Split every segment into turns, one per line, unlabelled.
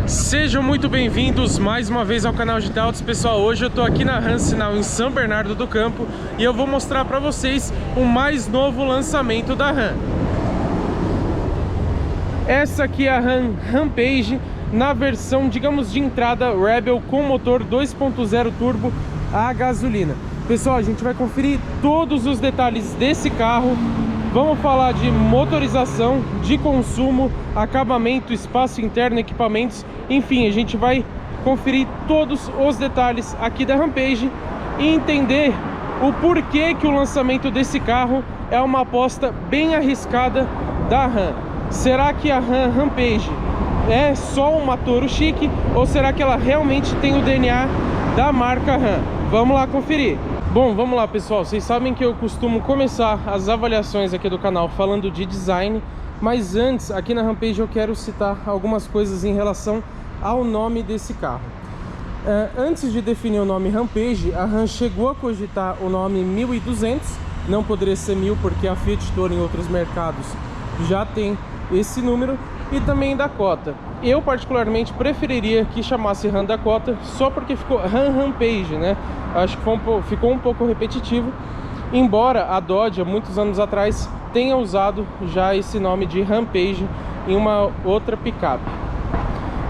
Sejam muito bem-vindos mais uma vez ao canal de Autos. Pessoal, hoje eu tô aqui na RAM Sinal em São Bernardo do Campo e eu vou mostrar para vocês o mais novo lançamento da RAM. Essa aqui é a RAM Rampage na versão, digamos, de entrada Rebel com motor 2.0 turbo a gasolina. Pessoal, a gente vai conferir todos os detalhes desse carro. Vamos falar de motorização, de consumo, acabamento, espaço interno, equipamentos. Enfim, a gente vai conferir todos os detalhes aqui da Rampage e entender o porquê que o lançamento desse carro é uma aposta bem arriscada da RAM. Será que a RAM Rampage é só uma Toro chique ou será que ela realmente tem o DNA da marca RAM? Vamos lá conferir. Bom, vamos lá, pessoal. Vocês sabem que eu costumo começar as avaliações aqui do canal falando de design, mas antes, aqui na Rampage, eu quero citar algumas coisas em relação ao nome desse carro. Antes de definir o nome Rampage, a RAM chegou a cogitar o nome 1200, não poderia ser 1000 porque a Fiat Toro em outros mercados já tem esse número, e também Dakota. Eu particularmente preferiria que chamasse RAM Dakota, só porque ficou RAM Rampage, né? Acho que ficou um pouco repetitivo, embora a Dodge, há muitos anos atrás, tenha usado já esse nome de Rampage em uma outra picape.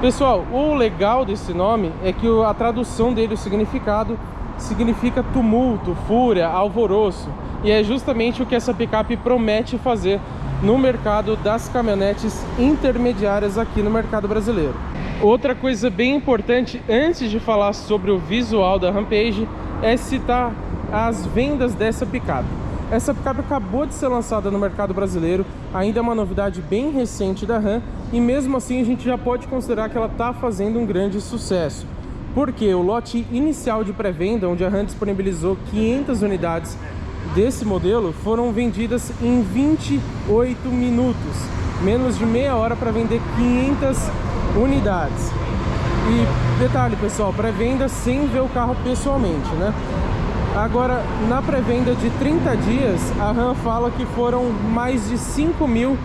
Pessoal, o legal desse nome é que a tradução dele, o significado, significa tumulto, fúria, alvoroço, e é justamente o que essa picape promete fazer no mercado das caminhonetes intermediárias aqui no mercado brasileiro. Outra coisa bem importante antes de falar sobre o visual da Rampage é citar as vendas dessa picape. Essa picape acabou de ser lançada no mercado brasileiro, ainda é uma novidade bem recente da RAM, e mesmo assim a gente já pode considerar que ela está fazendo um grande sucesso. Porque o lote inicial de pré-venda, onde a RAM disponibilizou 500 unidades desse modelo, foram vendidas em 28 minutos, menos de meia hora para vender 500 unidades. E detalhe, pessoal, pré-venda sem ver o carro pessoalmente, né? Agora, na pré-venda de 30 dias, a RAM fala que foram mais de 5.000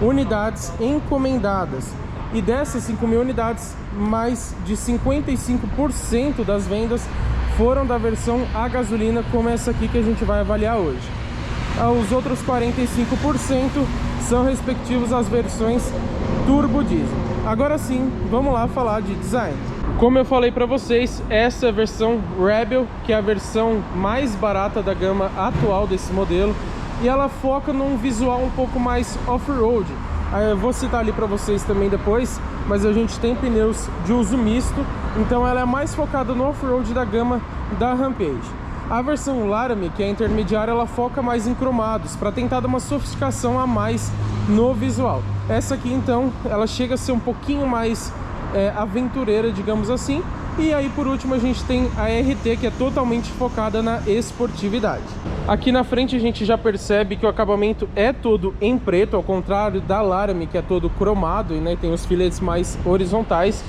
unidades encomendadas. E dessas 5.000 unidades, mais de 55% das vendas foram da versão a gasolina, como essa aqui que a gente vai avaliar hoje. Os outros 45% são respectivos às versões turbo diesel. Agora sim, vamos lá falar de design. Como eu falei para vocês, essa é a versão Rebel, que é a versão mais barata da gama atual desse modelo, e ela foca num visual um pouco mais off-road. Eu vou citar ali para vocês também depois, mas a gente tem pneus de uso misto, então ela é mais focada no off-road da gama da Rampage. A versão Laramie, que é intermediária, ela foca mais em cromados, para tentar dar uma sofisticação a mais no visual. Essa aqui, então, ela chega a ser um pouquinho mais aventureira, digamos assim. E aí, por último, a gente tem a RT, que é totalmente focada na esportividade. Aqui na frente a gente já percebe que o acabamento é todo em preto, ao contrário da Laramie, que é todo cromado, né, tem os filetes mais horizontais.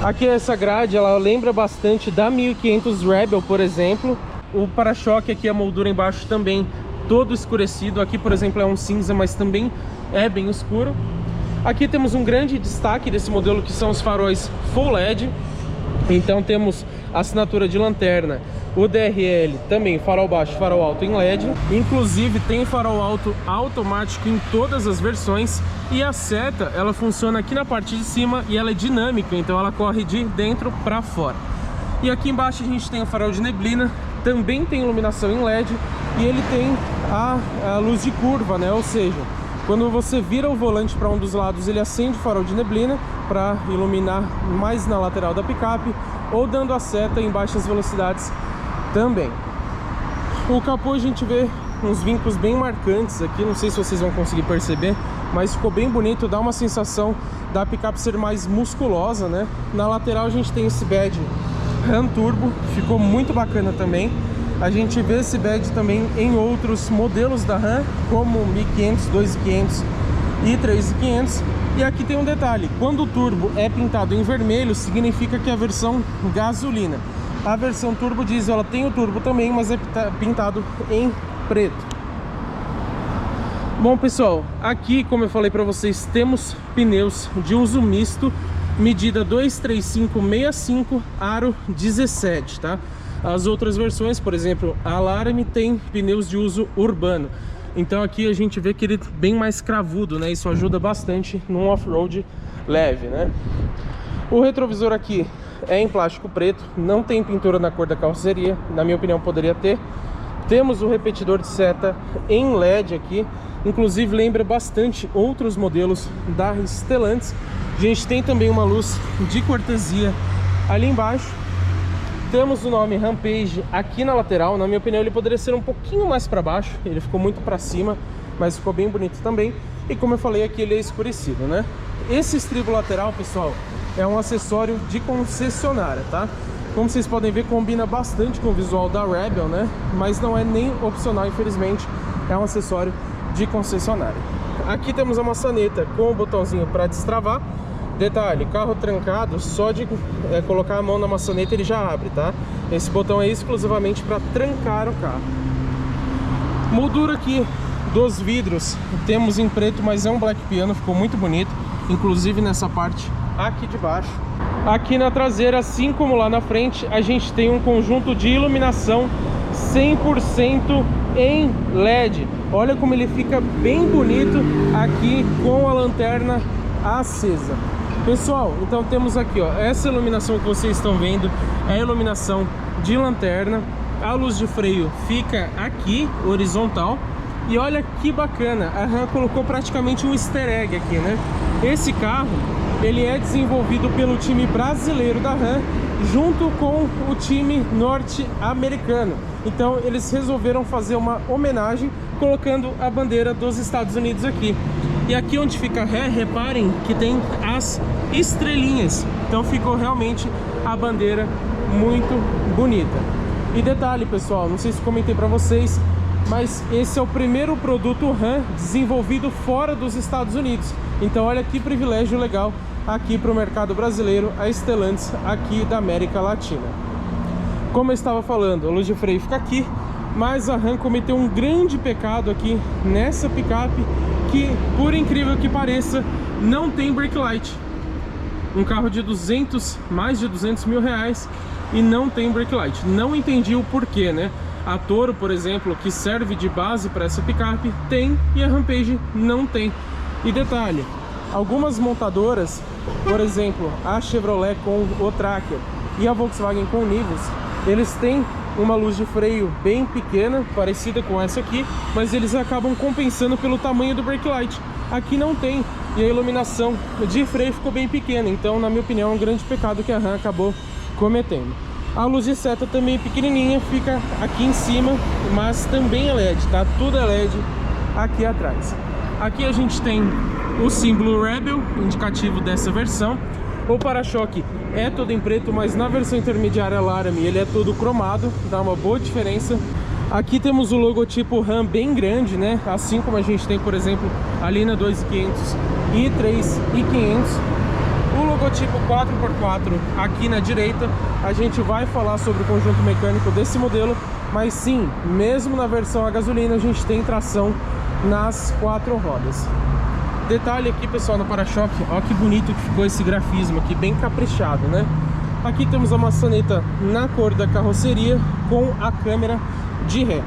Aqui essa grade, ela lembra bastante da 1500 Rebel, por exemplo. O para-choque aqui, a moldura embaixo também todo escurecido. Aqui, por exemplo, é um cinza, mas também é bem escuro. Aqui temos um grande destaque desse modelo, que são os faróis Full LED. Então temos a assinatura de lanterna, o DRL, também farol baixo, farol alto em LED. Inclusive tem farol alto automático em todas as versões. E a seta, ela funciona aqui na parte de cima e ela é dinâmica, então ela corre de dentro para fora. E aqui embaixo a gente tem o farol de neblina, também tem iluminação em LED. E ele tem a luz de curva, né? Ou seja, quando você vira o volante para um dos lados, ele acende o farol de neblina para iluminar mais na lateral da picape, ou dando a seta em baixas velocidades também. O capô a gente vê uns vincos bem marcantes aqui, não sei se vocês vão conseguir perceber, mas ficou bem bonito, dá uma sensação da picape ser mais musculosa, né? Na lateral a gente tem esse badge RAM Turbo, ficou muito bacana também. A gente vê esse badge também em outros modelos da RAM, como 1500, 2500 e 3500. E aqui tem um detalhe, quando o turbo é pintado em vermelho, significa que é a versão gasolina. A versão turbo diesel, ela tem o turbo também, mas é pintado em preto. Bom, pessoal, aqui, como eu falei para vocês, temos pneus de uso misto. medida 23565, aro 17, tá? As outras versões, por exemplo, a Laramie tem pneus de uso urbano. Então aqui a gente vê que ele é bem mais cravudo, né? Isso ajuda bastante num off-road leve, né? O retrovisor aqui é em plástico preto, não tem pintura na cor da carroceria, na minha opinião poderia ter. Temos o repetidor de seta em LED aqui, inclusive lembra bastante outros modelos da Stellantis. A gente tem também uma luz de cortesia ali embaixo. Temos o nome Rampage aqui na lateral. Na minha opinião ele poderia ser um pouquinho mais para baixo, ele ficou muito para cima, mas ficou bem bonito também. E como eu falei aqui, ele é escurecido, né? Esse estribo lateral, pessoal, é um acessório de concessionária, tá? Como vocês podem ver, combina bastante com o visual da Rebel, né? Mas não é nem opcional, infelizmente, é um acessório de concessionária. Aqui temos a maçaneta com o botãozinho para destravar. Detalhe, carro trancado, só de colocar a mão na maçaneta ele já abre, tá? Esse botão é exclusivamente para trancar o carro. Moldura aqui dos vidros, temos em preto, mas é um black piano, ficou muito bonito, inclusive nessa parte aqui de baixo. Aqui na traseira, assim como lá na frente, a gente tem um conjunto de iluminação 100% em LED. Olha como ele fica bem bonito aqui com a lanterna acesa. Pessoal, então temos aqui, ó, essa iluminação que vocês estão vendo é a iluminação de lanterna. A luz de freio fica aqui, horizontal. E olha que bacana, a Ram colocou praticamente um easter egg aqui, né? Esse carro, ele é desenvolvido pelo time brasileiro da Ram junto com o time norte-americano. Então eles resolveram fazer uma homenagem colocando a bandeira dos Estados Unidos aqui. E aqui onde fica a ré, reparem que tem as estrelinhas. Então ficou realmente a bandeira muito bonita. E detalhe, pessoal, não sei se comentei para vocês, mas esse é o primeiro produto Ram desenvolvido fora dos Estados Unidos. Então olha que privilégio legal aqui para o mercado brasileiro, a Stellantis aqui da América Latina. Como eu estava falando, a luz de freio fica aqui, mas a Ram cometeu um grande pecado aqui nessa picape, que por incrível que pareça, não tem brake light. Um carro de mais de 200 mil reais e não tem brake light. Não entendi o porquê, né? A Toro, por exemplo, que serve de base para essa picape, tem, e a Rampage não tem. E detalhe, algumas montadoras, por exemplo, a Chevrolet com o Tracker e a Volkswagen com o Nivus, eles têm uma luz de freio bem pequena, parecida com essa aqui, mas eles acabam compensando pelo tamanho do brake light. Aqui não tem, e a iluminação de freio ficou bem pequena. Então, na minha opinião, é um grande pecado que a Ram acabou cometendo. A luz de seta também pequenininha, fica aqui em cima, mas também é LED, tá? Tudo é LED aqui atrás. Aqui a gente tem o símbolo Rebel, indicativo dessa versão. O para-choque é todo em preto, mas na versão intermediária Laramie ele é todo cromado, dá uma boa diferença. Aqui temos o logotipo Ram bem grande, né? Assim como a gente tem, por exemplo, ali na 2500 e 3500. O logotipo 4x4 aqui na direita. A gente vai falar sobre o conjunto mecânico desse modelo, mas sim, mesmo na versão a gasolina, a gente tem tração nas 4 rodas. Detalhe aqui, pessoal, no para-choque, olha que bonito que ficou esse grafismo aqui, bem caprichado, né? Aqui temos a maçaneta na cor da carroceria com a câmera de ré.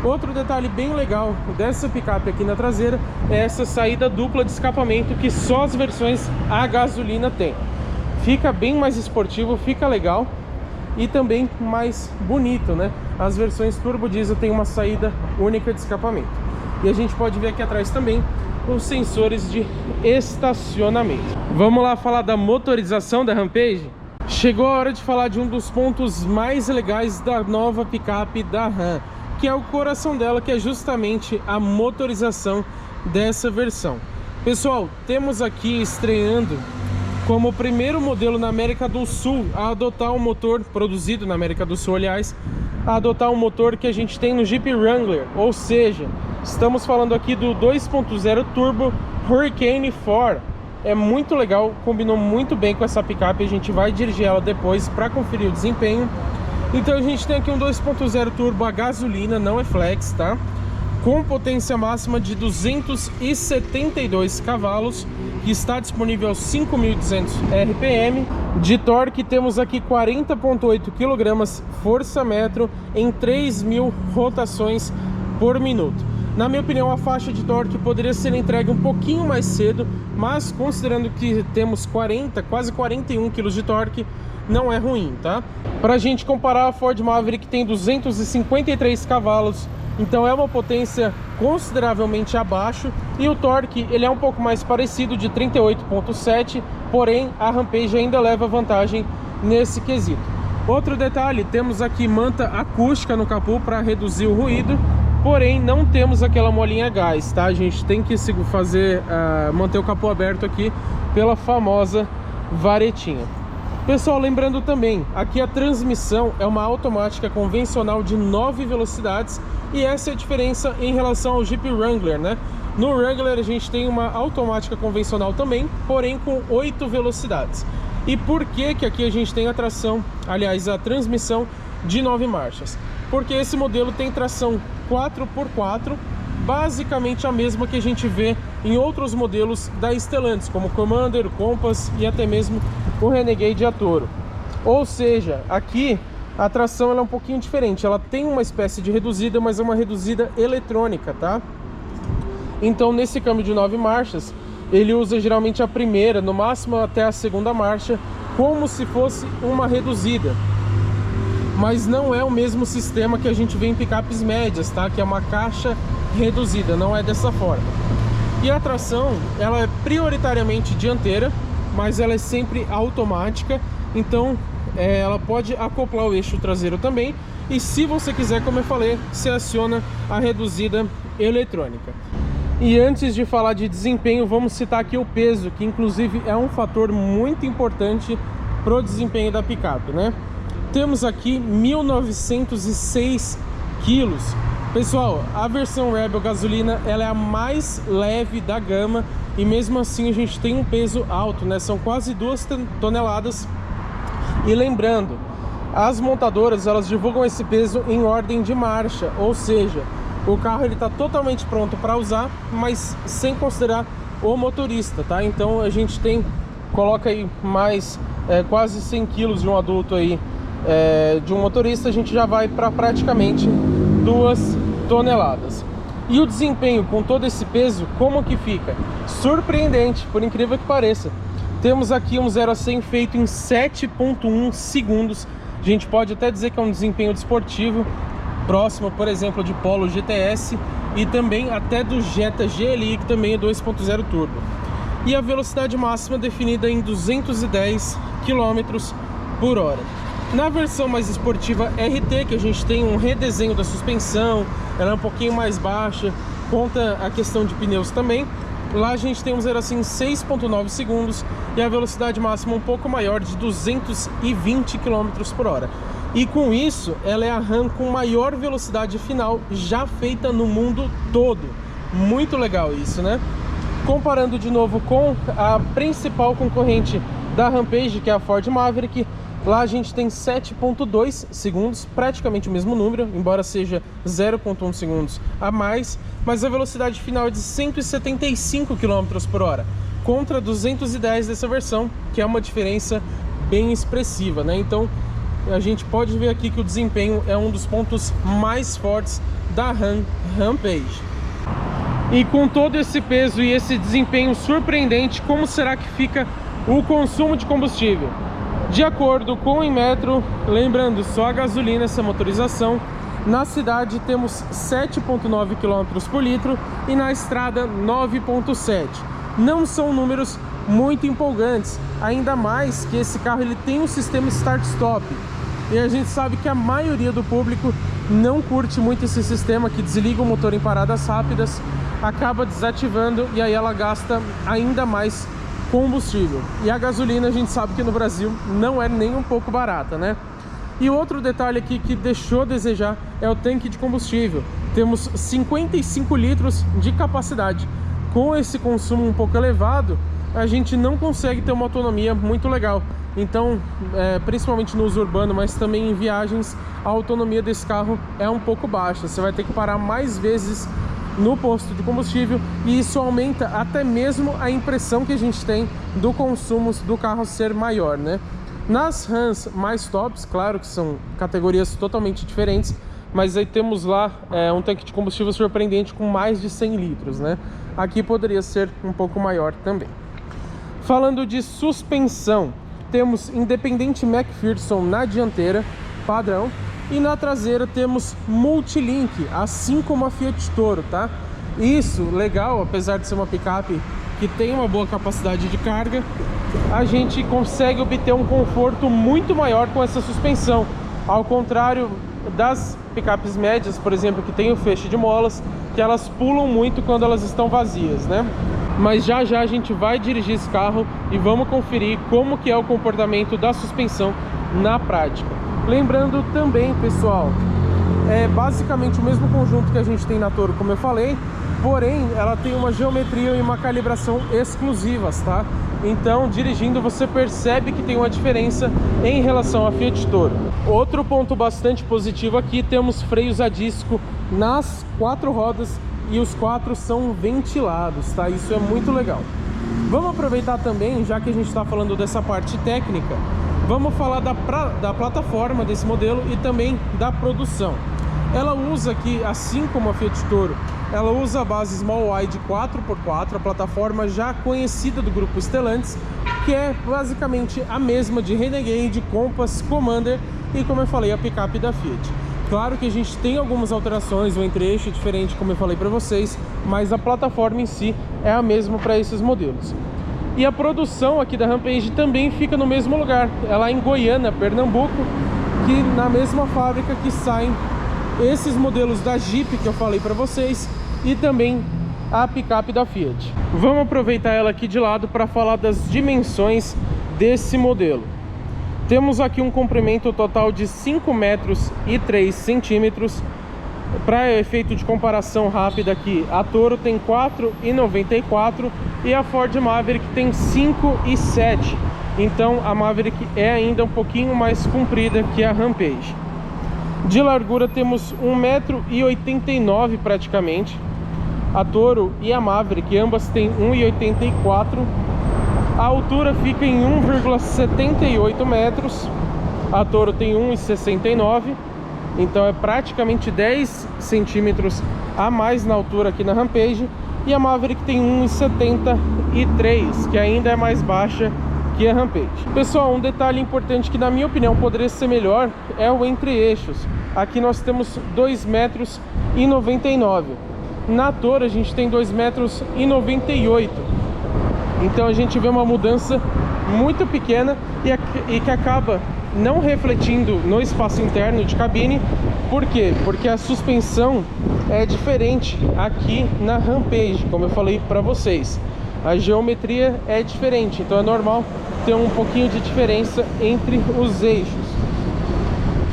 Outro detalhe bem legal dessa picape aqui na traseira é essa saída dupla de escapamento que só as versões a gasolina tem. Fica bem mais esportivo, fica legal e também mais bonito, né? As versões turbo diesel tem uma saída única de escapamento. E a gente pode ver aqui atrás também os sensores de estacionamento. Vamos lá falar da motorização da Rampage? Chegou a hora de falar de um dos pontos mais legais da nova picape da Ram, que é o coração dela, que é justamente a motorização dessa versão. Pessoal, temos aqui estreando como o primeiro modelo na América do Sul a adotar um motor produzido na América do Sul, aliás, a adotar um motor que a gente tem no Jeep Wrangler, ou seja, estamos falando aqui do 2.0 Turbo Hurricane 4. É muito legal, combinou muito bem com essa picape. A gente vai dirigir ela depois para conferir o desempenho. Então a gente tem aqui um 2.0 turbo a gasolina, não é flex, tá? com potência máxima de 272 cavalos, que está disponível aos 5.200 RPM. De torque temos aqui 40,8 kg força-metro em 3.000 rotações por minuto. Na minha opinião, a faixa de torque poderia ser entregue um pouquinho mais cedo, mas considerando que temos quase 41 kg de torque, não é ruim, tá? Para a gente comparar, a Ford Maverick tem 253 cavalos, então é uma potência consideravelmente abaixo, e o torque ele é um pouco mais parecido, de 38,7, porém a Rampage ainda leva vantagem nesse quesito. Outro detalhe, temos aqui manta acústica no capô para reduzir o ruído, porém não temos aquela molinha a gás, tá? A gente tem que manter o capô aberto aqui pela famosa varetinha. Pessoal, lembrando também, aqui a transmissão é uma automática convencional de 9 velocidades, e essa é a diferença em relação ao Jeep Wrangler, né? No Wrangler a gente tem uma automática convencional também, porém com 8 velocidades. E por que que aqui a gente tem a transmissão de 9 marchas? Porque esse modelo tem tração 4x4, basicamente a mesma que a gente vê em outros modelos da Stellantis, como o Commander, o Compass e até mesmo o Renegade a Toro. Ou seja, aqui a tração ela é um pouquinho diferente, ela tem uma espécie de reduzida, mas é uma reduzida eletrônica, tá? Então nesse câmbio de 9 marchas, ele usa geralmente a primeira, no máximo até a segunda marcha, como se fosse uma reduzida. Mas não é o mesmo sistema que a gente vê em picapes médias, tá? Que é uma caixa reduzida, não é dessa forma. E a tração, ela é prioritariamente dianteira, mas ela é sempre automática, então ela pode acoplar o eixo traseiro também, e se você quiser, como eu falei, você aciona a reduzida eletrônica. E antes de falar de desempenho, vamos citar aqui o peso, que inclusive é um fator muito importante para o desempenho da picape, né? Temos aqui 1.906 quilos. Pessoal, a versão Rebel gasolina ela é a mais leve da gama, e mesmo assim a gente tem um peso alto, né? São quase 2 toneladas. E lembrando, as montadoras elas divulgam esse peso em ordem de marcha, ou seja, o carro ele está totalmente pronto para usar, mas sem considerar o motorista, tá? Então a gente coloca aí mais quase 100 quilos de um adulto aí, de um motorista, a gente já vai para praticamente 2 toneladas. E o desempenho com todo esse peso, como que fica? Surpreendente, por incrível que pareça. Temos aqui um 0 a 100 feito em 7,1 segundos. A gente pode até dizer que é um desempenho desportivo, próximo, por exemplo, de Polo GTS e também até do Jetta GLI, que também é 2.0 turbo. E a velocidade máxima definida em 210 km por hora. Na versão mais esportiva RT, que a gente tem um redesenho da suspensão, ela é um pouquinho mais baixa, conta a questão de pneus também. Lá a gente tem um 0 a 100 em 6,9 segundos e a velocidade máxima um pouco maior, de 220 km por hora. E com isso, ela é a Ram com maior velocidade final já feita no mundo todo. Muito legal isso, né? Comparando de novo com a principal concorrente da Rampage, que é a Ford Maverick, lá a gente tem 7,2 segundos, praticamente o mesmo número, embora seja 0,1 segundos a mais, mas a velocidade final é de 175 km por hora, contra 210 dessa versão, que é uma diferença bem expressiva, né? Então a gente pode ver aqui que o desempenho é um dos pontos mais fortes da Rampage. E com todo esse peso e esse desempenho surpreendente, como será que fica o consumo de combustível? De acordo com o Inmetro, lembrando, só a gasolina essa motorização, na cidade temos 7,9 km por litro e na estrada 9,7. Não são números muito empolgantes, ainda mais que esse carro ele tem um sistema start-stop. E a gente sabe que a maioria do público não curte muito esse sistema que desliga o motor em paradas rápidas, acaba desativando e aí ela gasta ainda mais combustível. E a gasolina a gente sabe que no Brasil não é nem um pouco barata, né? E outro detalhe aqui que deixou a desejar é o tanque de combustível. Temos 55 litros de capacidade. Com esse consumo um pouco elevado, a gente não consegue ter uma autonomia muito legal. Então, principalmente no uso urbano, mas também em viagens, a autonomia desse carro é um pouco baixa. Você vai ter que parar mais vezes no posto de combustível, e isso aumenta até mesmo a impressão que a gente tem do consumo do carro ser maior, né? Nas Rams mais tops, claro que são categorias totalmente diferentes, mas aí temos lá um tanque de combustível surpreendente com mais de 100 litros, né? Aqui poderia ser um pouco maior também. Falando de suspensão, temos independente McPherson na dianteira, padrão, e na traseira temos Multilink, assim como a Fiat Toro, tá? Isso, legal, apesar de ser uma picape que tem uma boa capacidade de carga, a gente consegue obter um conforto muito maior com essa suspensão, ao contrário das picapes médias, por exemplo, que tem o feixe de molas, que elas pulam muito quando elas estão vazias, né? Mas já já a gente vai dirigir esse carro e vamos conferir como que é o comportamento da suspensão na prática. Lembrando também, pessoal, é basicamente o mesmo conjunto que a gente tem na Toro, como eu falei, porém ela tem uma geometria e uma calibração exclusivas, tá? Então, dirigindo, você percebe que tem uma diferença em relação à Fiat Toro. Outro ponto bastante positivo aqui, temos freios a disco nas 4 rodas e os 4 são ventilados, tá? Isso é muito legal. Vamos aproveitar também, já que a gente está falando dessa parte técnica, vamos falar da plataforma desse modelo e também da produção. Ela usa aqui, assim como a Fiat Toro, ela usa a base Small Wide 4x4, a plataforma já conhecida do grupo Stellantis, que é basicamente a mesma de Renegade, Compass, Commander e, como eu falei, a picape da Fiat. Claro que a gente tem algumas alterações, o entre-eixo é diferente, como eu falei para vocês, mas a plataforma em si é a mesma para esses modelos. E a produção aqui da Rampage também fica no mesmo lugar, é lá em Goiânia, Pernambuco, que na mesma fábrica que saem esses modelos da Jeep que eu falei para vocês e também a picape da Fiat. Vamos aproveitar ela aqui de lado para falar das dimensões desse modelo. Temos aqui um comprimento total de 5 metros e 3 centímetros. Para efeito de comparação rápida aqui, a Toro tem 4,94 e a Ford Maverick tem 5,7. Então a Maverick é ainda um pouquinho mais comprida que a Rampage. De largura temos 1,89 m praticamente. A Toro e a Maverick ambas têm 1,84. A altura fica em 1,78 metros. A Toro tem 1,69. Então é praticamente 10 centímetros a mais na altura aqui na Rampage. E a Maverick tem 1,73, que ainda é mais baixa que a Rampage. Pessoal, um detalhe importante que na minha opinião poderia ser melhor é o entre-eixos. Aqui nós temos 2,99 metros. Na Toro a gente tem 2,98 metros. Então a gente vê uma mudança muito pequena e que acaba não refletindo no espaço interno de cabine. Por quê? Porque a suspensão é diferente aqui na Rampage, como eu falei para vocês. A geometria é diferente, então é normal ter um pouquinho de diferença entre os eixos.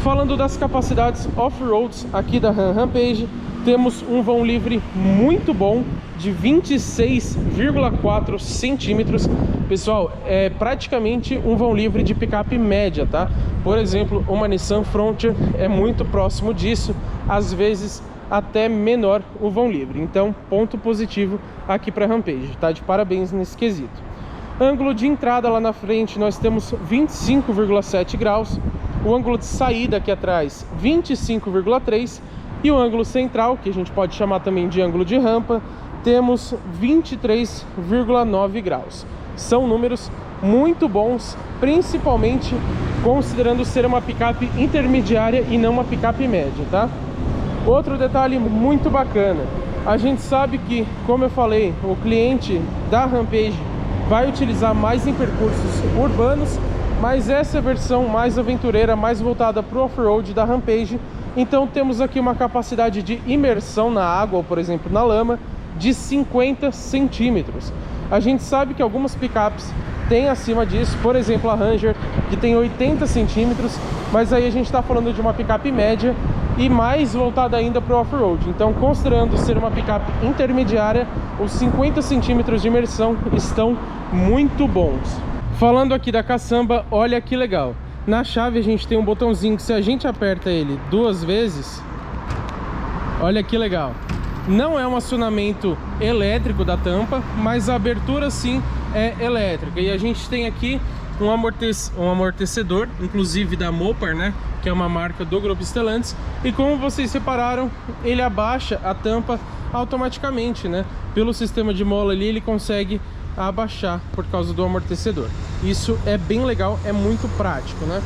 Falando das capacidades off-roads aqui da Rampage, temos um vão livre muito bom de 26,4 centímetros. Pessoal, é praticamente um vão livre de picape média, tá? Por exemplo, uma Nissan Frontier é muito próximo disso, às vezes até menor o vão livre. Então, ponto positivo aqui para a Rampage, tá? De parabéns nesse quesito. Ângulo de entrada lá na frente nós temos 25,7 graus. O ângulo de saída aqui atrás 25,3 e o ângulo central, que a gente pode chamar também de ângulo de rampa, temos 23,9 graus. São números muito bons, principalmente considerando ser uma picape intermediária e não uma picape média, tá? Outro detalhe muito bacana, a gente sabe que, como eu falei, o cliente da Rampage vai utilizar mais em percursos urbanos, mas essa é a versão mais aventureira, mais voltada para o off-road da Rampage. Então temos aqui uma capacidade de imersão na água, ou por exemplo na lama, de 50 centímetros. A gente sabe que algumas picapes tem acima disso, por exemplo a Ranger, que tem 80 centímetros, mas aí a gente está falando de uma picape média e mais voltada ainda para o off-road. Então, considerando ser uma picape intermediária, os 50 centímetros de imersão estão muito bons. Falando aqui da caçamba, olha que legal. Na chave a gente tem um botãozinho que, se a gente aperta ele 2 vezes, olha que legal. Não é um acionamento elétrico da tampa, mas a abertura sim é elétrica. E a gente tem aqui um amortecedor, inclusive da Mopar, né? Que é uma marca do Grupo Stellantis. E como vocês repararam, ele abaixa a tampa automaticamente, né? Pelo sistema de mola ali, ele consegue abaixar por causa do amortecedor. Isso é bem legal, é muito prático, né?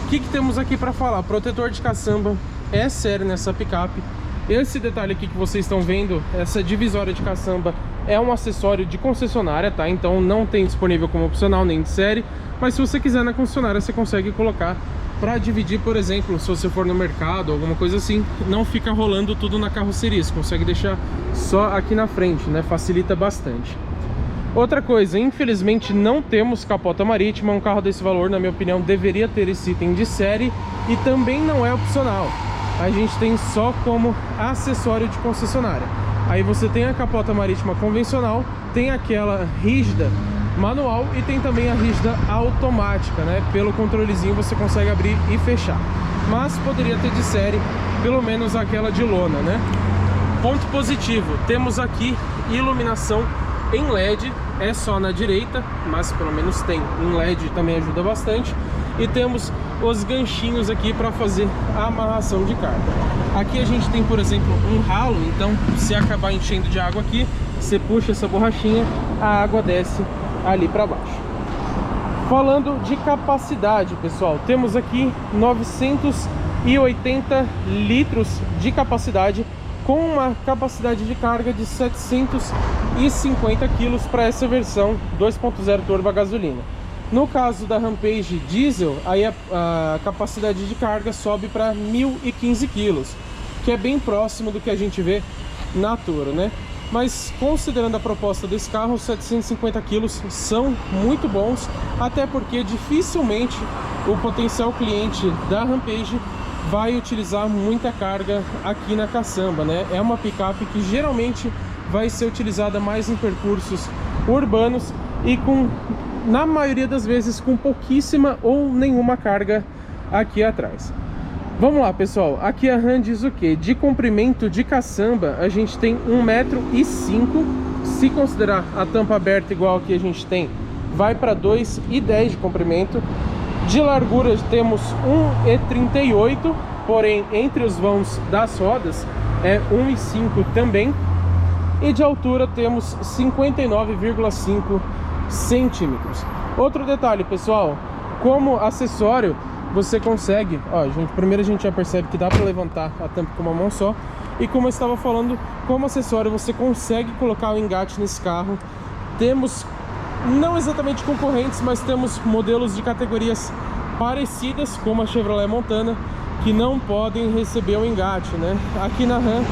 O que temos aqui para falar? Protetor de caçamba é sério nessa picape. Esse detalhe aqui que vocês estão vendo, essa divisória de caçamba, é um acessório de concessionária, tá? Então não tem disponível como opcional nem de série, mas se você quiser na concessionária você consegue colocar para dividir, por exemplo, se você for no mercado, alguma coisa assim, não fica rolando tudo na carroceria, você consegue deixar só aqui na frente, né? Facilita bastante. Outra coisa, infelizmente não temos capota marítima. Um carro desse valor, na minha opinião, deveria ter esse item de série e também não é opcional. A gente tem só como acessório de concessionária. Aí você tem a capota marítima convencional, tem aquela rígida manual e tem também a rígida automática, né? Pelo controlezinho você consegue abrir e fechar. Mas poderia ter de série, pelo menos aquela de lona, né? Ponto positivo, temos aqui iluminação em LED, é só na direita, mas pelo menos tem. Em LED também ajuda bastante. E temos os ganchinhos aqui para fazer a amarração de carga. Aqui a gente tem, por exemplo, um ralo, então se acabar enchendo de água aqui, você puxa essa borrachinha, a água desce ali para baixo. Falando de capacidade, pessoal, temos aqui 980 litros de capacidade, com uma capacidade de carga de 750 kg para essa versão 2.0 turbo a gasolina. No caso da Rampage diesel, aí a capacidade de carga sobe para 1015 kg, que é bem próximo do que a gente vê na Toro, né? Mas considerando a proposta desse carro, 750 kg são muito bons, até porque dificilmente o potencial cliente da Rampage vai utilizar muita carga aqui na caçamba, né? É uma picape que geralmente vai ser utilizada mais em percursos urbanos e na maioria das vezes com pouquíssima ou nenhuma carga aqui atrás. Vamos lá, pessoal, aqui a RAM diz o que? De comprimento de caçamba a gente tem 1,05 m, se considerar a tampa aberta igual que a gente tem, vai para 2,10 m de comprimento. De largura temos 1,38 m, porém entre os vãos das rodas é 1,5 m também. E de altura temos 59,5 centímetros. Outro detalhe, pessoal, como acessório você consegue, ó, primeiro a gente já percebe que dá para levantar a tampa com uma mão só. E como eu estava falando, como acessório você consegue colocar o engate nesse carro. Temos não exatamente concorrentes, mas temos modelos de categorias parecidas, como a Chevrolet Montana, que não podem receber o engate, né? Aqui na Ram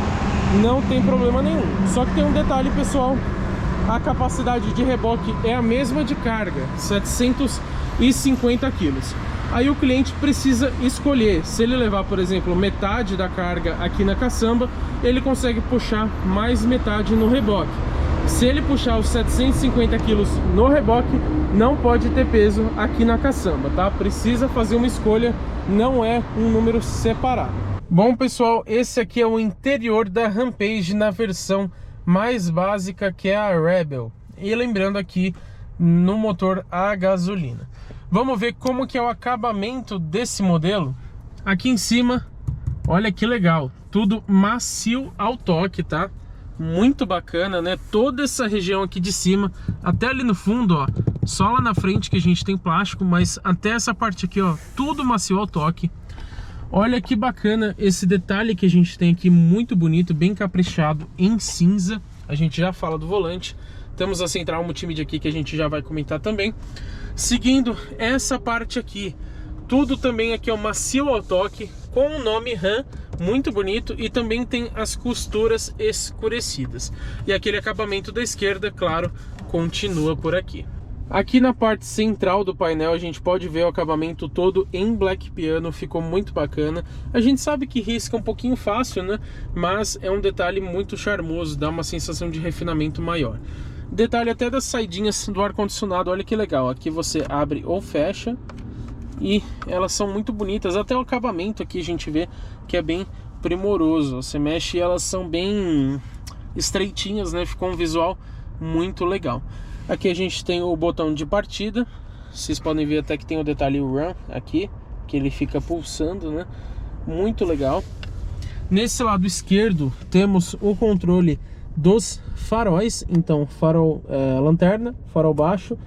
não tem problema nenhum. Só que tem um detalhe, pessoal, a capacidade de reboque é a mesma de carga, 750 kg. Aí o cliente precisa escolher, se ele levar, por exemplo, metade da carga aqui na caçamba, ele consegue puxar mais metade no reboque. Se ele puxar os 750 kg no reboque, não pode ter peso aqui na caçamba, tá? Precisa fazer uma escolha, não é um número separado. Bom, pessoal, esse aqui é o interior da Rampage na versão mais básica, que é a Rebel. E lembrando aqui, no motor a gasolina. Vamos ver como que é o acabamento desse modelo. Aqui em cima, olha que legal, tudo macio ao toque, tá? Muito bacana, né? Toda essa região aqui de cima, até ali no fundo, ó, só lá na frente que a gente tem plástico, mas até essa parte aqui, ó, tudo macio ao toque. Olha que bacana esse detalhe que a gente tem aqui, muito bonito, bem caprichado, em cinza. A gente já fala do volante. Temos a central multimídia aqui que a gente já vai comentar também. Seguindo essa parte aqui, tudo também aqui é macio ao toque, com o nome RAM, muito bonito, e também tem as costuras escurecidas. E aquele acabamento da esquerda, claro, continua por aqui. Aqui na parte central do painel a gente pode ver o acabamento todo em black piano, ficou muito bacana. A gente sabe que risca um pouquinho fácil, né? Mas é um detalhe muito charmoso, dá uma sensação de refinamento maior. Detalhe até das saidinhas do ar-condicionado, olha que legal. Aqui você abre ou fecha e elas são muito bonitas. Até o acabamento aqui a gente vê que é bem primoroso. Você mexe e elas são bem estreitinhas, né? Ficou um visual muito legal. Aqui a gente tem o botão de partida. Vocês podem ver até que tem o detalhe Run aqui, que ele fica pulsando, né? Muito legal. Nesse lado esquerdo temos o controle dos faróis. Então, farol lanterna, farol baixo,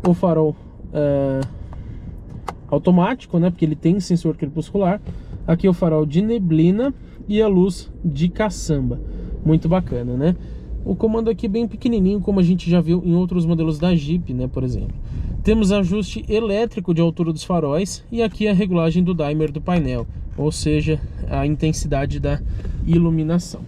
o farol automático, né? Porque ele tem sensor crepuscular. Aqui o farol de neblina e a luz de caçamba. Muito bacana, né? O comando aqui bem pequenininho, como a gente já viu em outros modelos da Jeep, né, por exemplo. Temos ajuste elétrico de altura dos faróis e aqui a regulagem do dimmer do painel, ou seja, a intensidade da iluminação.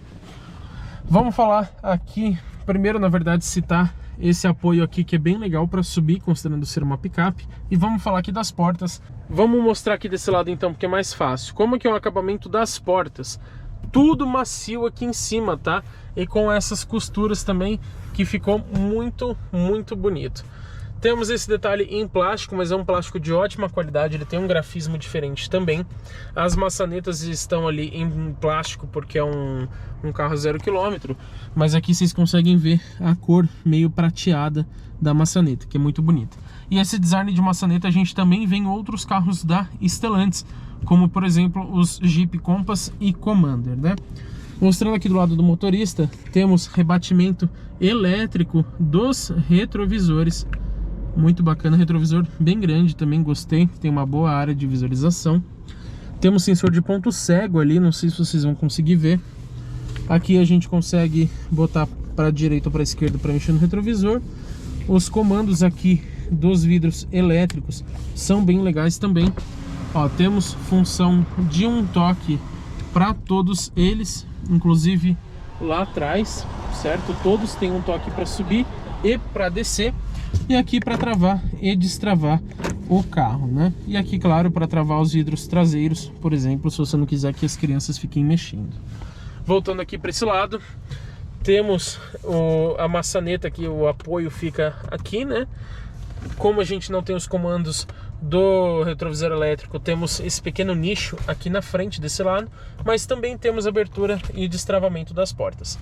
Vamos falar aqui, primeiro, na verdade, citar esse apoio aqui que é bem legal para subir, considerando ser uma picape. E vamos falar aqui das portas. Vamos mostrar aqui desse lado então, porque é mais fácil. Como que é o acabamento das portas? Tudo macio aqui em cima, tá? E com essas costuras também, que ficou muito, muito bonito. Temos esse detalhe em plástico, mas é um plástico de ótima qualidade, ele tem um grafismo diferente também. As maçanetas estão ali em plástico porque é um carro 0 km, mas aqui vocês conseguem ver a cor meio prateada da maçaneta, que é muito bonita. E esse design de maçaneta a gente também vê em outros carros da Stellantis, como por exemplo os Jeep Compass e Commander, né? Mostrando aqui do lado do motorista, temos rebatimento elétrico dos retrovisores. Muito bacana, retrovisor bem grande também, gostei, tem uma boa área de visualização. Temos sensor de ponto cego ali, não sei se vocês vão conseguir ver. Aqui a gente consegue botar para a direita ou para a esquerda para mexer no retrovisor. Os comandos aqui dos vidros elétricos são bem legais também. Ó, temos função de um toque para todos eles, inclusive lá atrás, certo? Todos têm um toque para subir e para descer, e aqui para travar e destravar o carro, né? E aqui, claro, para travar os vidros traseiros, por exemplo, se você não quiser que as crianças fiquem mexendo. Voltando aqui para esse lado, temos a maçaneta aqui, o apoio fica aqui, né? Como a gente não tem os comandos do retrovisor elétrico, temos esse pequeno nicho aqui na frente desse lado, mas também temos abertura e destravamento das portas.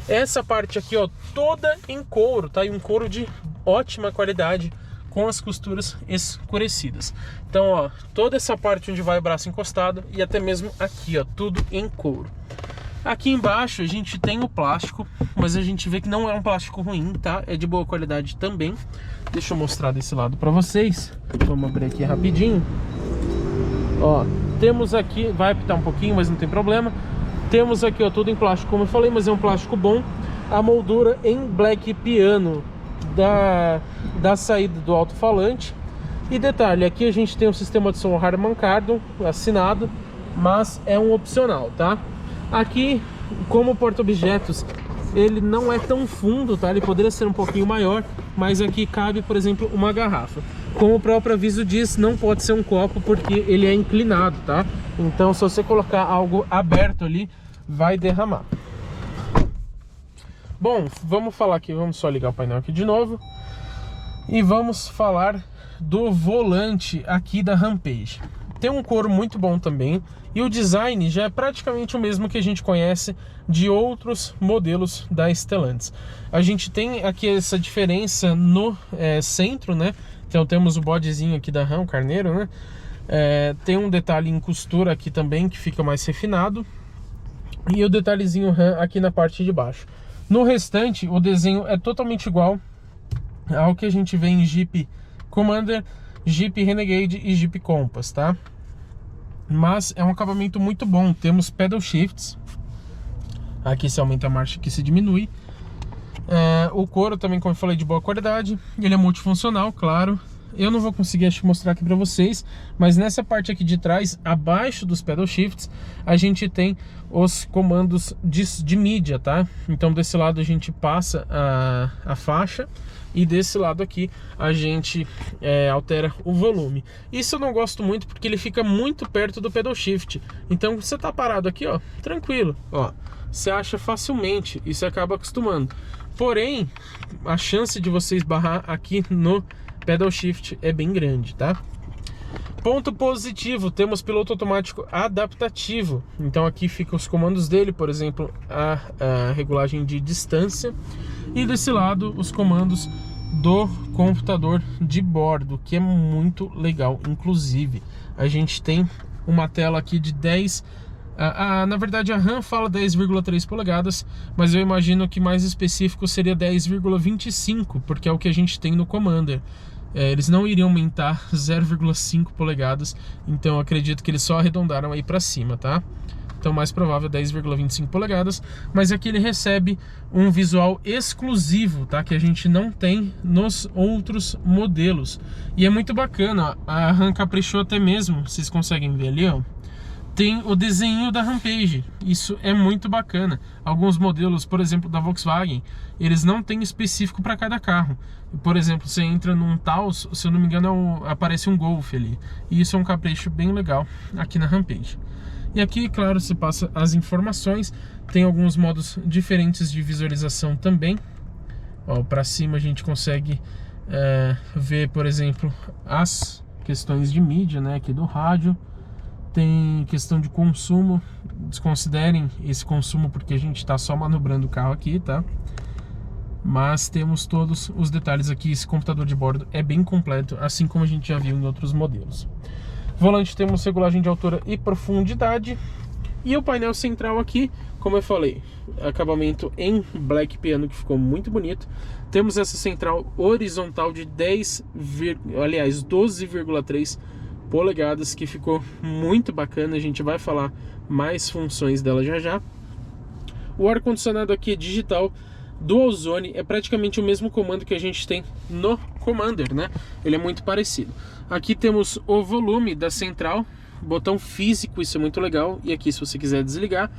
Essa parte aqui, ó, toda em couro, tá? E um couro de ótima qualidade, com as costuras escurecidas. Então, ó, toda essa parte onde vai o braço encostado e até mesmo aqui, ó, tudo em couro. Aqui embaixo a gente tem o plástico, mas a gente vê que não é um plástico ruim, tá? É de boa qualidade também. Deixa eu mostrar desse lado para vocês. Vamos abrir aqui rapidinho. Ó, temos aqui, vai apitar um pouquinho, mas não tem problema. Temos aqui, ó, tudo em plástico, como eu falei, mas é um plástico bom. A moldura em black piano da saída do alto-falante. E detalhe, aqui a gente tem um sistema de som Harman Kardon assinado, mas é um opcional, tá? Aqui, como porta-objetos, ele não é tão fundo, tá? Ele poderia ser um pouquinho maior, mas aqui cabe, por exemplo, uma garrafa. Como o próprio aviso diz, não pode ser um copo porque ele é inclinado, tá? Então, se você colocar algo aberto ali, vai derramar. Bom, vamos falar aqui, vamos só ligar o painel aqui de novo. E vamos falar do volante aqui da Rampage. Tem um couro muito bom também, e o design já é praticamente o mesmo que a gente conhece de outros modelos da Stellantis. A gente tem aqui essa diferença no centro, né? Então temos o bodezinho aqui da Ram, o carneiro, né? Tem um detalhe em costura aqui também que fica mais refinado, e o detalhezinho Ram aqui na parte de baixo. No restante, o desenho é totalmente igual ao que a gente vê em Jeep Commander, Jeep Renegade e Jeep Compass, tá? Mas é um acabamento muito bom. Temos pedal shifts. Aqui se aumenta a marcha, aqui se diminui. O couro também, como eu falei, de boa qualidade. Ele é multifuncional, claro. eu não vou conseguir acho, mostrar aqui para vocês, mas nessa parte aqui de trás, abaixo dos pedal shifts, a gente tem os comandos de mídia, tá? Então desse lado a gente passa a faixa e desse lado aqui a gente altera o volume. Isso eu não gosto muito porque ele fica muito perto do pedal shift. Então você tá parado aqui, ó, tranquilo, ó, você acha facilmente e você acaba acostumando. Porém, a chance de você esbarrar aqui no pedal shift é bem grande, tá? Ponto positivo, temos piloto automático adaptativo. Então aqui ficam os comandos dele, por exemplo, a regulagem de distância. E desse lado, os comandos do computador de bordo, que é muito legal. Inclusive, a gente tem uma tela aqui de 10... na verdade a RAM fala 10,3 polegadas, mas eu imagino que mais específico seria 10,25, porque é o que a gente tem no Commander. Eles não iriam aumentar 0,5 polegadas, então eu acredito que eles só arredondaram aí para cima, tá? Então mais provável 10,25 polegadas, mas aqui ele recebe um visual exclusivo, tá? Que a gente não tem nos outros modelos. E é muito bacana, ó. A RAM caprichou até mesmo, vocês conseguem ver ali, ó. Tem o desenho da Rampage, isso é muito bacana. Alguns modelos, por exemplo, da Volkswagen, eles não têm específico para cada carro. Por exemplo, você entra num Taos, se eu não me engano, aparece um Golf ali. E isso é um capricho bem legal aqui na Rampage. E aqui, claro, se passa as informações. Tem alguns modos diferentes de visualização também. Para cima a gente consegue ver, por exemplo, as questões de mídia, né, aqui do rádio. Tem questão de consumo, desconsiderem esse consumo porque a gente está só manobrando o carro aqui, tá? Mas temos todos os detalhes aqui, esse computador de bordo é bem completo, assim como a gente já viu em outros modelos. Volante, temos regulagem de altura e profundidade. E o painel central aqui, como eu falei, acabamento em black piano que ficou muito bonito. Temos essa central horizontal de 12,3 polegadas, que ficou muito bacana. A gente vai falar mais funções dela já já. O ar-condicionado aqui é digital, Dual Zone, é praticamente o mesmo comando que a gente tem no Commander, né? Ele é muito parecido. Aqui temos o volume da central, botão físico, isso é muito legal. E aqui se você quiser desligar.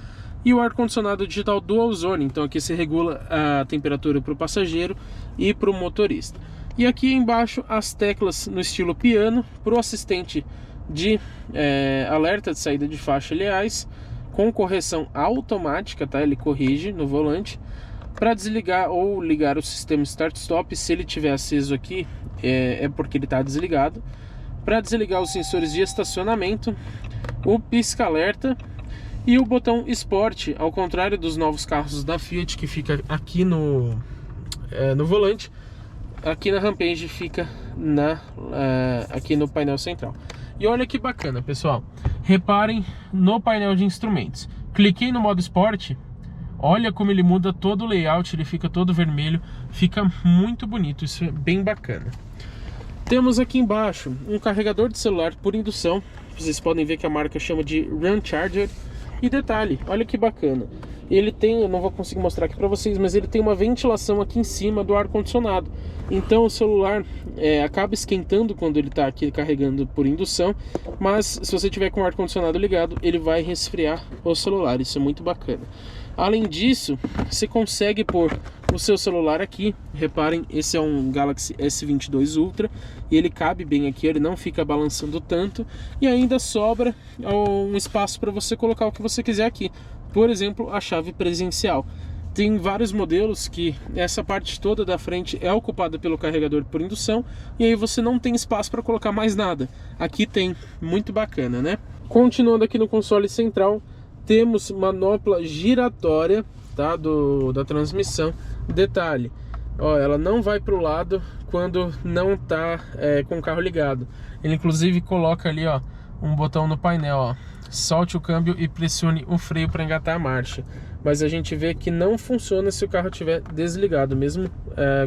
E o ar-condicionado digital Dual Zone, então aqui você regula a temperatura para o passageiro e para o motorista. E aqui embaixo as teclas no estilo piano, para o assistente de alerta de saída de faixa, aliás, com correção automática, tá? Ele corrige no volante. Para desligar ou ligar o sistema Start-Stop, se ele estiver aceso aqui, é porque ele está desligado. Para desligar os sensores de estacionamento, o pisca-alerta e o botão Sport, ao contrário dos novos carros da Fiat, que fica aqui no volante. Aqui na Rampage fica aqui no painel central. E olha que bacana, pessoal. Reparem no painel de instrumentos. Cliquei no modo Sport. Olha como ele muda todo o layout. Ele fica todo vermelho. Fica muito bonito. Isso é bem bacana. Temos aqui embaixo um carregador de celular por indução. Vocês podem ver que a marca chama de Run Charger. E detalhe, olha que bacana. Ele tem, eu não vou conseguir mostrar aqui para vocês, mas ele tem uma ventilação aqui em cima do ar-condicionado. Então o celular acaba esquentando quando ele está aqui carregando por indução, mas se você tiver com o ar-condicionado ligado, ele vai resfriar o celular. Isso é muito bacana. Além disso, você consegue pôr o seu celular aqui. Reparem, esse é um Galaxy S22 Ultra e ele cabe bem aqui, ele não fica balançando tanto e ainda sobra um espaço para você colocar o que você quiser aqui. Por exemplo, a chave presencial. Tem vários modelos que essa parte toda da frente é ocupada pelo carregador por indução e aí você não tem espaço para colocar mais nada. Aqui tem, muito bacana, né? Continuando aqui no console central, temos manopla giratória, tá? Da transmissão. Detalhe, ó, ela não vai para o lado quando não tá com o carro ligado. Ele inclusive coloca ali, ó, um botão no painel, ó. Solte o câmbio e pressione o freio para engatar a marcha. Mas a gente vê que não funciona se o carro estiver desligado, mesmo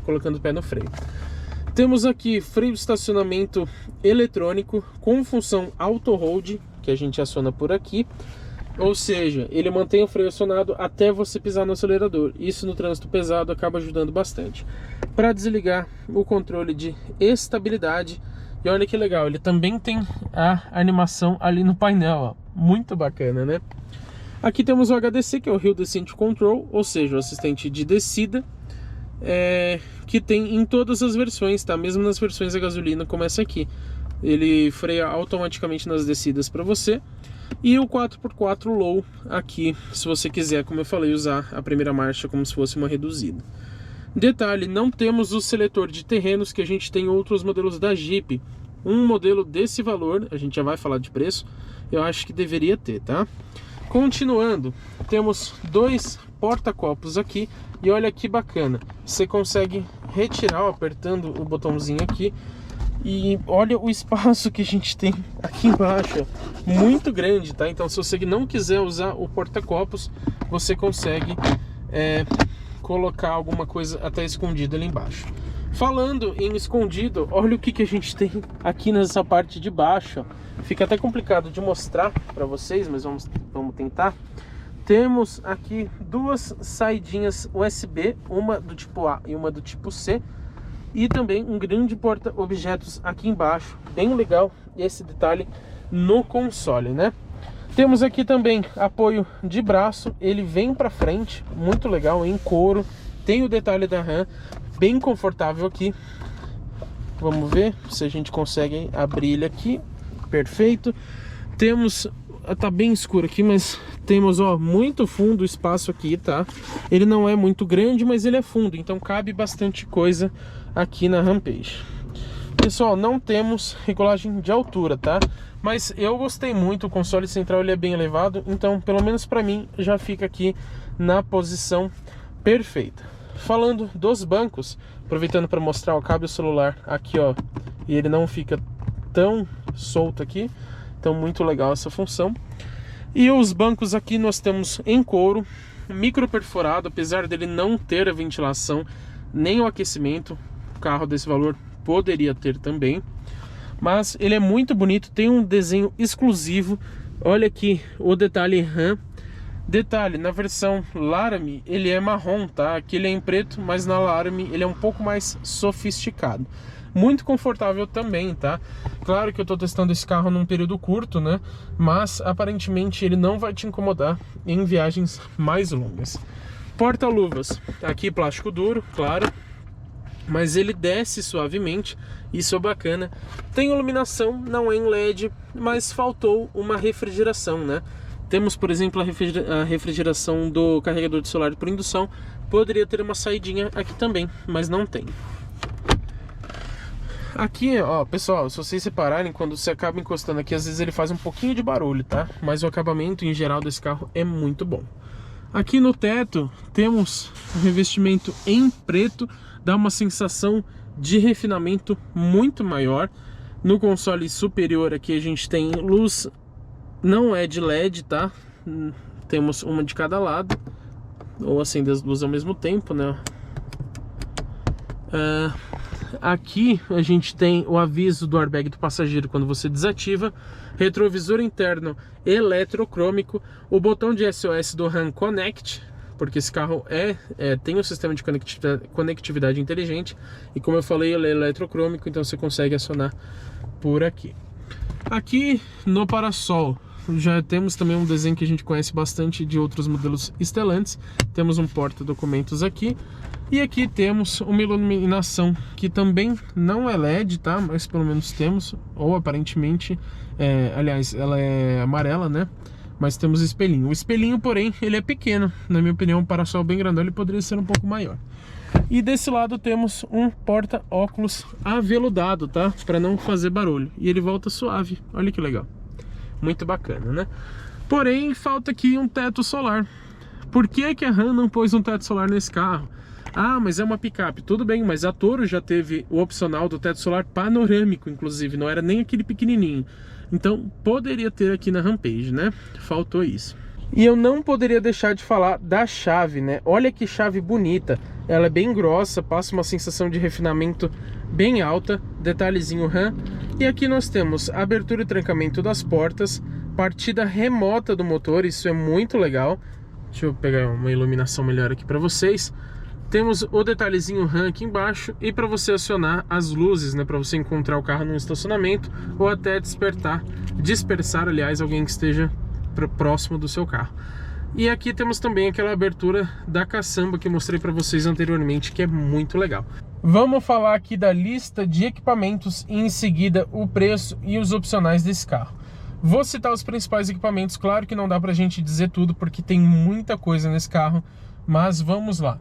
colocando o pé no freio. Temos aqui freio de estacionamento eletrônico com função auto hold, que a gente aciona por aqui. Ou seja, ele mantém o freio acionado até você pisar no acelerador. Isso no trânsito pesado acaba ajudando bastante. Para desligar o controle de estabilidade, E olha que legal, ele também tem a animação ali no painel, ó. Muito bacana, né? Aqui temos o HDC, que é o Hill Descent Control, ou seja, o assistente de descida, que tem em todas as versões, tá? Mesmo nas versões a gasolina, como essa aqui. Ele freia automaticamente nas descidas para você. E o 4x4 Low aqui, se você quiser, como eu falei, usar a primeira marcha como se fosse uma reduzida. Detalhe, não temos o seletor de terrenos que a gente tem em outros modelos da Jeep. Um modelo desse valor, a gente já vai falar de preço, eu acho que deveria ter, tá? Continuando, temos dois porta-copos aqui. E olha que bacana, você consegue retirar, ó, apertando o botãozinho aqui. E olha o espaço que a gente tem aqui embaixo, muito grande, tá? Então se você não quiser usar o porta-copos, você consegue colocar alguma coisa até escondida ali embaixo. Falando em escondido, olha o que a gente tem aqui nessa parte de baixo. Fica até complicado de mostrar para vocês, mas vamos tentar. Temos aqui duas saidinhas USB, uma do tipo A e uma do tipo C. E também um grande porta-objetos aqui embaixo, bem legal esse detalhe no console, né? Temos aqui também apoio de braço, ele vem para frente, muito legal, em couro. Tem o detalhe da RAM, bem confortável aqui. Vamos ver se a gente consegue abrir ele aqui, perfeito. Temos, tá bem escuro aqui, mas temos, ó, muito fundo o espaço aqui, tá? Ele não é muito grande, mas ele é fundo, então cabe bastante coisa aqui na Rampage. Pessoal, não temos regulagem de altura, tá? Mas eu gostei muito, o console central ele é bem elevado, então pelo menos para mim já fica aqui na posição perfeita. Falando dos bancos, aproveitando para mostrar, o cabo celular aqui, ó, e ele não fica tão solto aqui, então muito legal essa função. E os bancos aqui nós temos em couro, micro perfurado, apesar dele não ter a ventilação nem o aquecimento. Carro desse valor poderia ter também, mas ele é muito bonito, tem um desenho exclusivo. Olha aqui o detalhe RAM. Detalhe, na versão Laramie ele é marrom, tá? Aqui ele é em preto, mas na Laramie ele é um pouco mais sofisticado. Muito confortável também, tá? Claro que eu tô testando esse carro num período curto, né? Mas aparentemente ele não vai te incomodar em viagens mais longas. Porta-luvas, aqui plástico duro, claro, mas ele desce suavemente, isso é bacana. Tem iluminação, não é em LED, mas faltou uma refrigeração, né? Temos, por exemplo, a refrigeração do carregador de celular por indução. Poderia ter uma saidinha aqui também, mas não tem. Aqui, ó, pessoal, se vocês separarem, quando você acaba encostando aqui, às vezes ele faz um pouquinho de barulho, tá? Mas o acabamento em geral desse carro é muito bom. Aqui no teto temos um revestimento em preto, dá uma sensação de refinamento muito maior. No console superior aqui a gente tem luz, não é de LED, tá? Temos uma de cada lado, ou acender as duas ao mesmo tempo, né? Aqui a gente tem o aviso do airbag do passageiro quando você desativa, retrovisor interno eletrocrômico, o botão de SOS do RAM Connect, porque esse carro tem um sistema de conectividade inteligente, e como eu falei, ele é eletrocrômico, então você consegue acionar por aqui. Aqui no parasol já temos também um desenho que a gente conhece bastante de outros modelos Stellantis. Temos um porta-documentos aqui. E aqui temos uma iluminação que também não é LED, tá? Mas pelo menos temos, ou aparentemente, aliás, ela é amarela, né? Mas temos espelhinho. O espelhinho, porém, ele é pequeno. Na minha opinião, um parasol bem grandão, ele poderia ser um pouco maior. E desse lado temos um porta-óculos aveludado, tá? Para não fazer barulho. E ele volta suave. Olha que legal. Muito bacana, né? Porém, falta aqui um teto solar. Por que que a RAM não pôs um teto solar nesse carro? Ah, mas é uma picape. Tudo bem, mas a Toro já teve o opcional do teto solar panorâmico, inclusive. Não era nem aquele pequenininho. Então, poderia ter aqui na Rampage, né? Faltou isso. E eu não poderia deixar de falar da chave, né? Olha que chave bonita. Ela é bem grossa, passa uma sensação de refinamento bem alta. Detalhezinho RAM. E aqui nós temos abertura e trancamento das portas, partida remota do motor, isso é muito legal. Deixa eu pegar uma iluminação melhor aqui para vocês. Temos o detalhezinho RAM aqui embaixo e para você acionar as luzes, né, para você encontrar o carro num estacionamento ou até dispersar, aliás, alguém que esteja próximo do seu carro. E aqui temos também aquela abertura da caçamba que eu mostrei para vocês anteriormente, que é muito legal. Vamos falar aqui da lista de equipamentos e em seguida o preço e os opcionais desse carro. Vou citar os principais equipamentos, claro que não dá pra gente dizer tudo porque tem muita coisa nesse carro, mas vamos lá.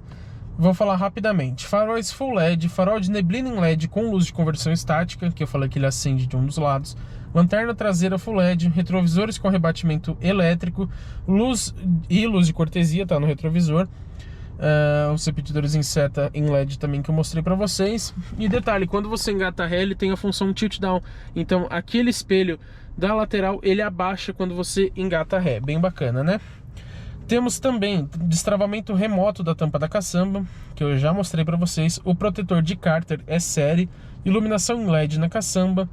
Vou falar rapidamente. Faróis Full LED, farol de neblina em LED com luz de conversão estática, que eu falei que ele acende de um dos lados, lanterna traseira Full LED, retrovisores com rebatimento elétrico, luz de cortesia, tá no retrovisor, os repetidores em seta em LED também que eu mostrei pra vocês. E detalhe, quando você engata ré, ele tem a função tilt down, então aquele espelho da lateral ele abaixa quando você engata ré, bem bacana, né? Temos também destravamento remoto da tampa da caçamba, que eu já mostrei para vocês, o protetor de cárter é série, iluminação em LED na caçamba,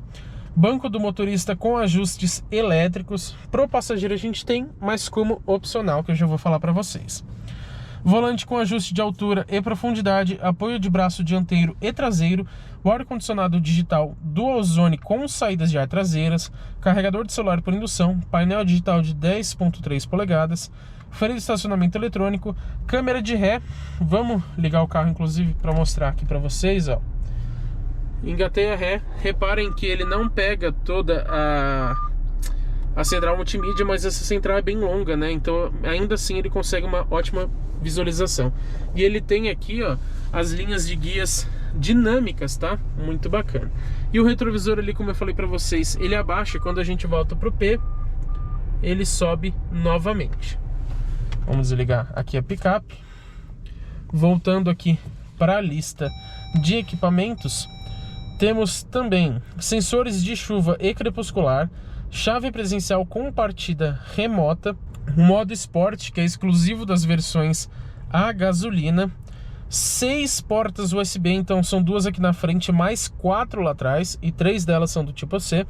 banco do motorista com ajustes elétricos. Pro passageiro a gente tem, mas como opcional, que eu já vou falar para vocês. Volante com ajuste de altura e profundidade, apoio de braço dianteiro e traseiro, o ar-condicionado digital Dual Zone com saídas de ar traseiras, carregador de celular por indução, painel digital de 10.3 polegadas, freio de estacionamento eletrônico, câmera de ré. Vamos ligar o carro inclusive para mostrar aqui para vocês, ó. Engatei a ré, reparem que ele não pega toda a central multimídia, mas essa central é bem longa, né? Então ainda assim ele consegue uma ótima visualização. E ele tem aqui, ó, as linhas de guias dinâmicas, tá? Muito bacana. E o retrovisor ali, como eu falei para vocês, ele abaixa, quando a gente volta pro P, ele sobe novamente. Vamos desligar aqui a picape. Voltando aqui para a lista de equipamentos, temos também sensores de chuva e crepuscular, chave presencial com partida remota, o modo Sport, que é exclusivo das versões a gasolina, 6 portas USB, então são 2 aqui na frente, mais 4 lá atrás, e 3 delas são do tipo C,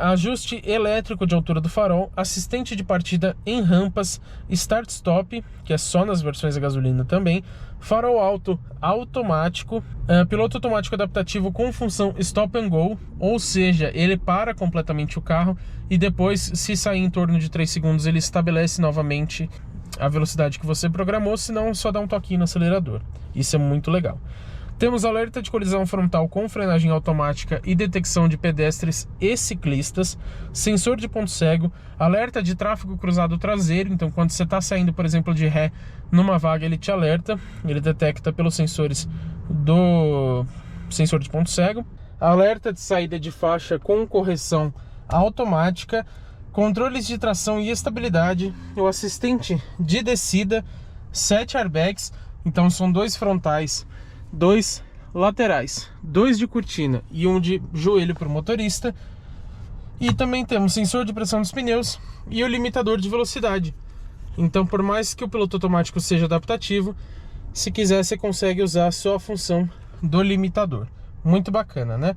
ajuste elétrico de altura do farol, assistente de partida em rampas, start-stop, que é só nas versões a gasolina também, farol alto automático, piloto automático adaptativo com função stop and go, ou seja, ele para completamente o carro e depois, se sair em torno de 3 segundos, ele estabelece novamente a velocidade que você programou, senão só dá um toquinho no acelerador. Isso é muito legal. Temos alerta de colisão frontal com frenagem automática e detecção de pedestres e ciclistas, sensor de ponto cego, alerta de tráfego cruzado traseiro, então quando você está saindo, por exemplo, de ré numa vaga, ele te alerta, ele detecta pelos sensores do sensor de ponto cego, alerta de saída de faixa com correção automática, controles de tração e estabilidade, o assistente de descida, 7 airbags, então são 2 frontais, 2 laterais, 2 de cortina e 1 de joelho para o motorista. E também temos sensor de pressão dos pneus e o limitador de velocidade. Então, por mais que o piloto automático seja adaptativo, se quiser você consegue usar só a função do limitador. Muito bacana, né?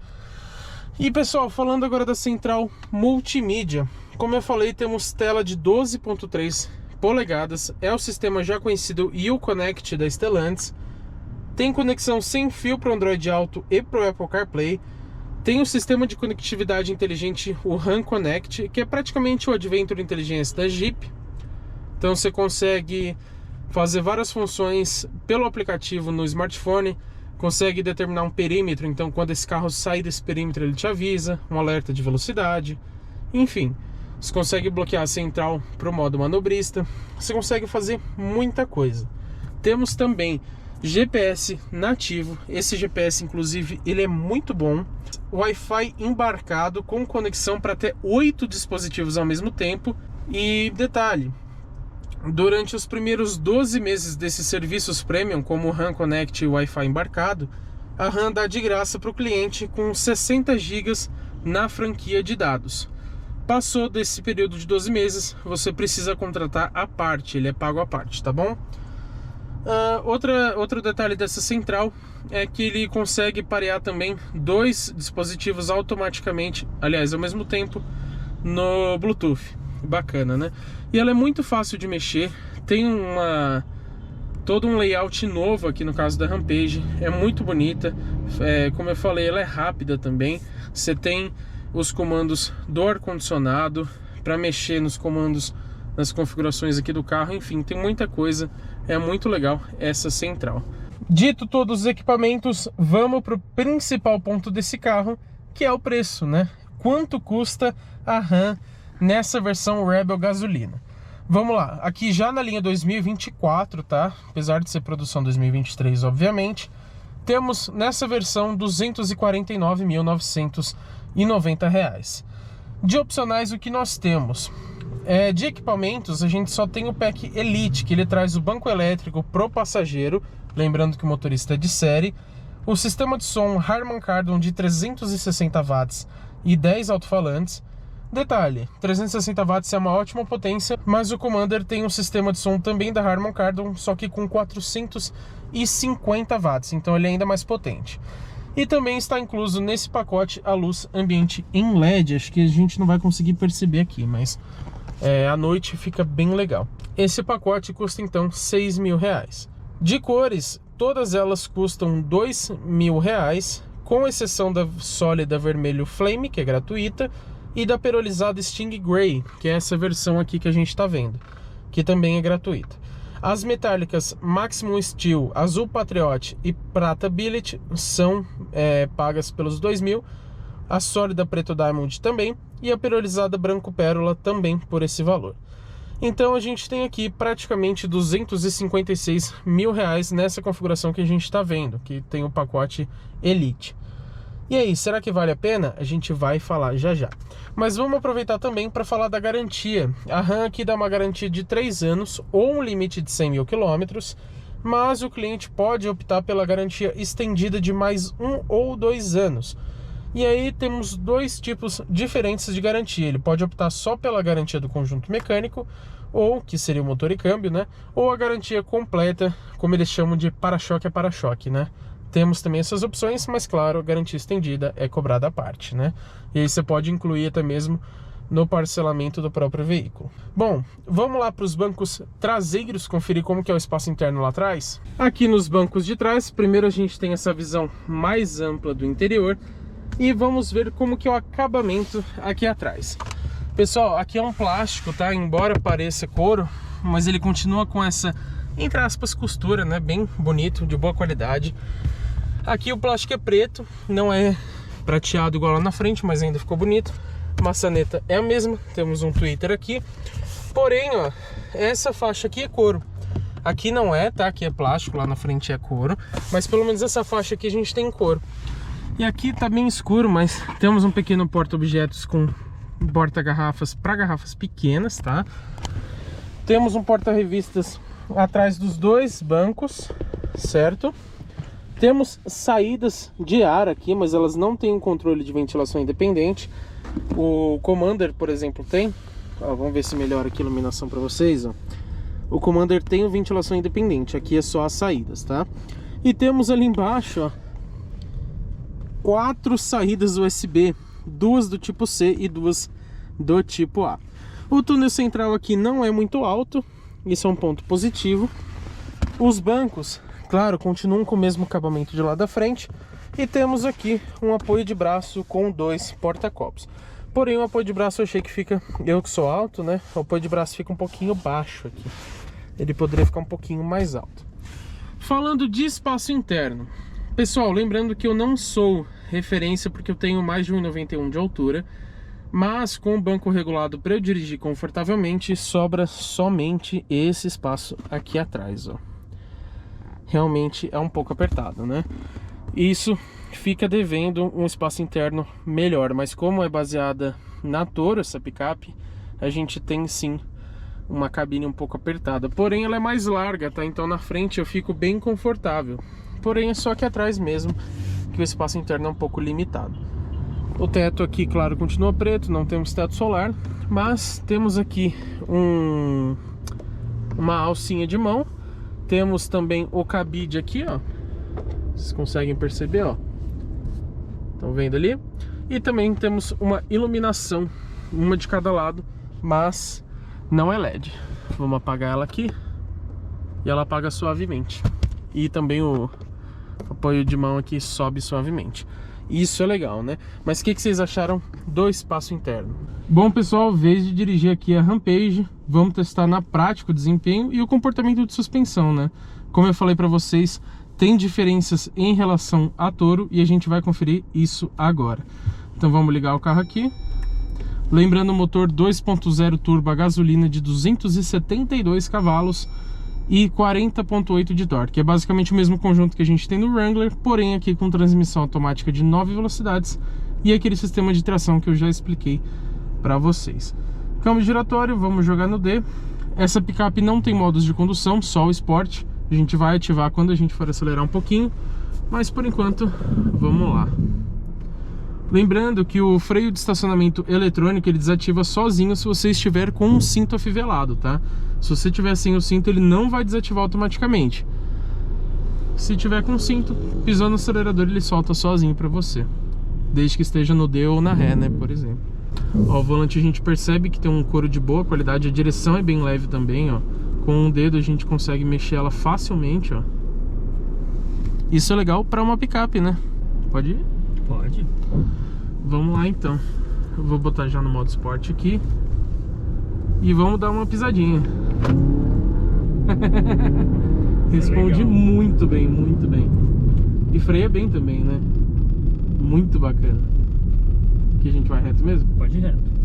E pessoal, falando agora da central multimídia, como eu falei, temos tela de 12.3 polegadas, é o sistema já conhecido Uconnect da Stellantis. Tem conexão sem fio para o Android Auto e para o Apple CarPlay. Tem o sistema de conectividade inteligente, o RAM Connect, que é praticamente o Adventure Intelligence da Jeep. Então você consegue fazer várias funções pelo aplicativo no smartphone, consegue determinar um perímetro, então quando esse carro sai desse perímetro ele te avisa, um alerta de velocidade, enfim. Você consegue bloquear a central para o modo manobrista, você consegue fazer muita coisa. Temos também GPS nativo, esse GPS inclusive ele é muito bom, Wi-Fi embarcado com conexão para até 8 dispositivos ao mesmo tempo. E detalhe, durante os primeiros 12 meses desses serviços premium, como o RAM Connect e o Wi-Fi embarcado, a RAM dá de graça para o cliente com 60 GB na franquia de dados. Passou desse período de 12 meses, você precisa contratar à parte, ele é pago à parte, tá bom? Outro detalhe dessa central é que ele consegue parear também 2 dispositivos automaticamente, aliás, ao mesmo tempo, no Bluetooth. Bacana, né? E ela é muito fácil de mexer, tem todo um layout novo aqui no caso da Rampage, é muito bonita, como eu falei, ela é rápida também. Você tem os comandos do ar-condicionado para mexer nos comandos, nas configurações aqui do carro, enfim, tem muita coisa, é muito legal essa central. Dito todos os equipamentos, vamos para o principal ponto desse carro, que é o preço, né? Quanto custa a Ram nessa versão Rebel gasolina? Vamos lá, aqui já na linha 2024, tá? Apesar de ser produção 2023, obviamente, temos nessa versão R$ 249.990. De opcionais, o que nós temos? De equipamentos, a gente só tem o pack Elite, que ele traz o banco elétrico pro passageiro, lembrando que o motorista é de série, o sistema de som Harman Kardon de 360 watts e 10 alto-falantes. Detalhe, 360 watts é uma ótima potência, mas o Commander tem um sistema de som também da Harman Kardon, só que com 450 watts, então ele é ainda mais potente. E também está incluso nesse pacote a luz ambiente em LED, acho que a gente não vai conseguir perceber aqui, mas à noite fica bem legal. Esse pacote custa então R$ 6.000. De cores, todas elas custam R$ 2.000, com exceção da sólida vermelho Flame, que é gratuita, e da perolizada Sting Grey, que é essa versão aqui que a gente está vendo, que também é gratuita. As metálicas Maximum Steel, Azul Patriot e Prata Billet são pagas pelos 2.000, a sólida Preto Diamond também, e a perolizada Branco Pérola também por esse valor. Então a gente tem aqui praticamente R$ 256.000 nessa configuração que a gente está vendo, que tem o pacote Elite. E aí, será que vale a pena? A gente vai falar já já. Mas vamos aproveitar também para falar da garantia. A Ram aqui dá uma garantia de 3 anos ou um limite de 100.000 quilômetros, mas o cliente pode optar pela garantia estendida de mais 1 ou 2 anos. E aí temos dois tipos diferentes de garantia. Ele pode optar só pela garantia do conjunto mecânico, ou que seria o motor e câmbio, né? Ou a garantia completa, como eles chamam de para-choque a para-choque, né? Temos também essas opções, mas claro, a garantia estendida é cobrada à parte, né? E aí você pode incluir até mesmo no parcelamento do próprio veículo. Bom, vamos lá para os bancos traseiros, conferir como que é o espaço interno lá atrás. Aqui nos bancos de trás, primeiro a gente tem essa visão mais ampla do interior e vamos ver como que é o acabamento aqui atrás. Pessoal, aqui é um plástico, tá? Embora pareça couro, mas ele continua com essa, entre aspas, costura, né? Bem bonito, de boa qualidade. Aqui o plástico é preto, não é prateado igual lá na frente, mas ainda ficou bonito. A maçaneta é a mesma, temos um tweeter aqui. Porém, ó, essa faixa aqui é couro. Aqui não é, tá? Aqui é plástico, lá na frente é couro. Mas pelo menos essa faixa aqui a gente tem couro. E aqui tá bem escuro, mas temos um pequeno porta-objetos com porta-garrafas para garrafas pequenas, tá? Temos um porta-revistas atrás dos dois bancos, certo? Temos saídas de ar aqui, mas elas não têm um controle de ventilação independente. O Commander, por exemplo, tem. Ó, vamos ver se melhora aqui a iluminação para vocês. Ó. O Commander tem ventilação independente, aqui é só as saídas, tá? E temos ali embaixo, ó, 4 saídas USB, 2 do tipo C e 2 do tipo A. O túnel central aqui não é muito alto, isso é um ponto positivo. Os bancos, claro, continuam com o mesmo acabamento de lá da frente. E temos aqui um apoio de braço com 2 porta-copos. Porém, o apoio de braço eu achei que fica, eu que sou alto, né? O apoio de braço fica um pouquinho baixo aqui. Ele poderia ficar um pouquinho mais alto. Falando de espaço interno. Pessoal, lembrando que eu não sou referência porque eu tenho mais de 1,91 de altura. Mas com o banco regulado para eu dirigir confortavelmente, sobra somente esse espaço aqui atrás, ó. Realmente é um pouco apertado, né? Isso fica devendo um espaço interno melhor, mas como é baseada na Toro, essa picape, a gente tem sim uma cabine um pouco apertada. Porém ela é mais larga, tá? Então na frente eu fico bem confortável. Porém é só aqui atrás mesmo que o espaço interno é um pouco limitado. O teto aqui, claro, continua preto, não temos teto solar, mas temos aqui uma alcinha de mão. Temos também o cabide aqui, ó. Vocês conseguem perceber, ó. Estão vendo ali? E também temos uma iluminação, uma de cada lado, mas não é LED. Vamos apagar ela aqui e ela apaga suavemente. E também o apoio de mão aqui sobe suavemente. Isso é legal, né? Mas o que vocês acharam do espaço interno? Bom, pessoal, vez de dirigir aqui a Rampage, vamos testar na prática o desempenho e o comportamento de suspensão, né? Como eu falei para vocês, tem diferenças em relação a Toro e a gente vai conferir isso agora. Então vamos ligar o carro aqui. Lembrando, o motor 2.0 turbo a gasolina de 272 cavalos e 40.8 de torque. É basicamente o mesmo conjunto que a gente tem no Wrangler, porém aqui com transmissão automática de 9 velocidades e aquele sistema de tração que eu já expliquei para vocês. Câmbio giratório, vamos jogar no D. Essa picape não tem modos de condução, só o Sport. A gente vai ativar quando a gente for acelerar um pouquinho, mas por enquanto, vamos lá. Lembrando que o freio de estacionamento eletrônico ele desativa sozinho se você estiver com um cinto afivelado, tá? Se você tiver sem o cinto, ele não vai desativar automaticamente. Se tiver com o cinto, pisou no acelerador, ele solta sozinho para você, desde que esteja no D ou na ré, né, por exemplo. Ó, o volante a gente percebe que tem um couro de boa qualidade, a direção é bem leve também, ó. Com um dedo a gente consegue mexer ela facilmente, ó. Isso é legal para uma picape, né? Pode ir?
Pode.
Vamos lá então. Eu vou botar já no modo Sport aqui e vamos dar uma pisadinha. Responde muito bem, muito bem. E freia bem também, né? Muito bacana. Aqui a gente vai reto mesmo?
Pode ir reto.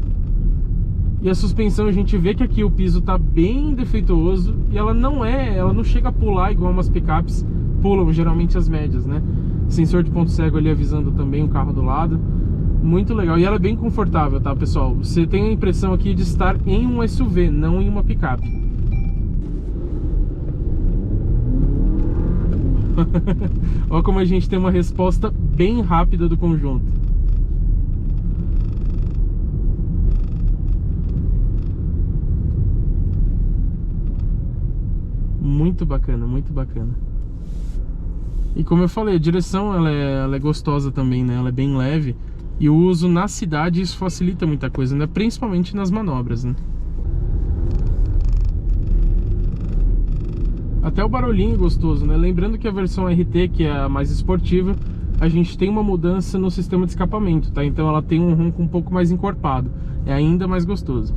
E a suspensão, a gente vê que aqui o piso tá bem defeituoso e ela não chega a pular igual umas picapes pulam, geralmente as médias, né? Sensor de ponto cego ali avisando também o carro do lado. Muito legal. E ela é bem confortável, tá, pessoal? Você tem a impressão aqui de estar em um SUV, não em uma picape. Olha como a gente tem uma resposta bem rápida do conjunto. Muito bacana, muito bacana. E como eu falei, a direção ela é gostosa também, né? Ela é bem leve. E o uso na cidade, isso facilita muita coisa, né? Principalmente nas manobras, né? Até o barulhinho é gostoso, né? Lembrando que a versão RT, que é a mais esportiva, a gente tem uma mudança no sistema de escapamento, tá? Então ela tem um ronco um pouco mais encorpado. É ainda mais gostoso.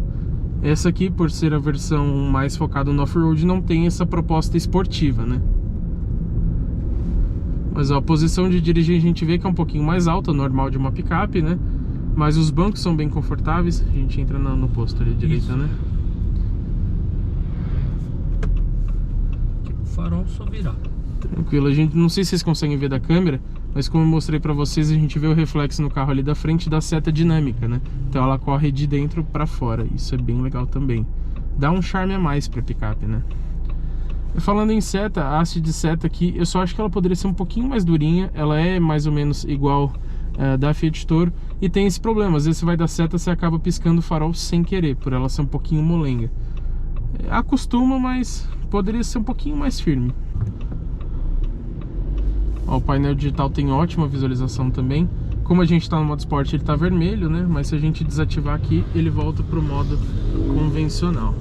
Essa aqui, por ser a versão mais focada no off-road, não tem essa proposta esportiva, né? Mas ó, a posição de dirigir a gente vê que é um pouquinho mais alta, normal de uma picape, né? Mas os bancos são bem confortáveis. A gente entra no posto ali à direita, né?
O farol só virar.
Tranquilo, a gente não sei se vocês conseguem ver da câmera, mas como eu mostrei pra vocês, a gente vê o reflexo no carro ali da frente da seta dinâmica, né? Então ela corre de dentro pra fora, isso é bem legal também. Dá um charme a mais pra picape, né? Falando em seta, a haste de seta aqui, eu só acho que ela poderia ser um pouquinho mais durinha. Ela é mais ou menos igual da Fiat Toro e tem esse problema, às vezes você vai dar seta, você acaba piscando o farol sem querer, por ela ser um pouquinho molenga. Acostuma, mas poderia ser um pouquinho mais firme. Ó, o painel digital tem ótima visualização também. Como a gente está no modo Sport, ele está vermelho, né? Mas se a gente desativar aqui, ele volta para o modo convencional.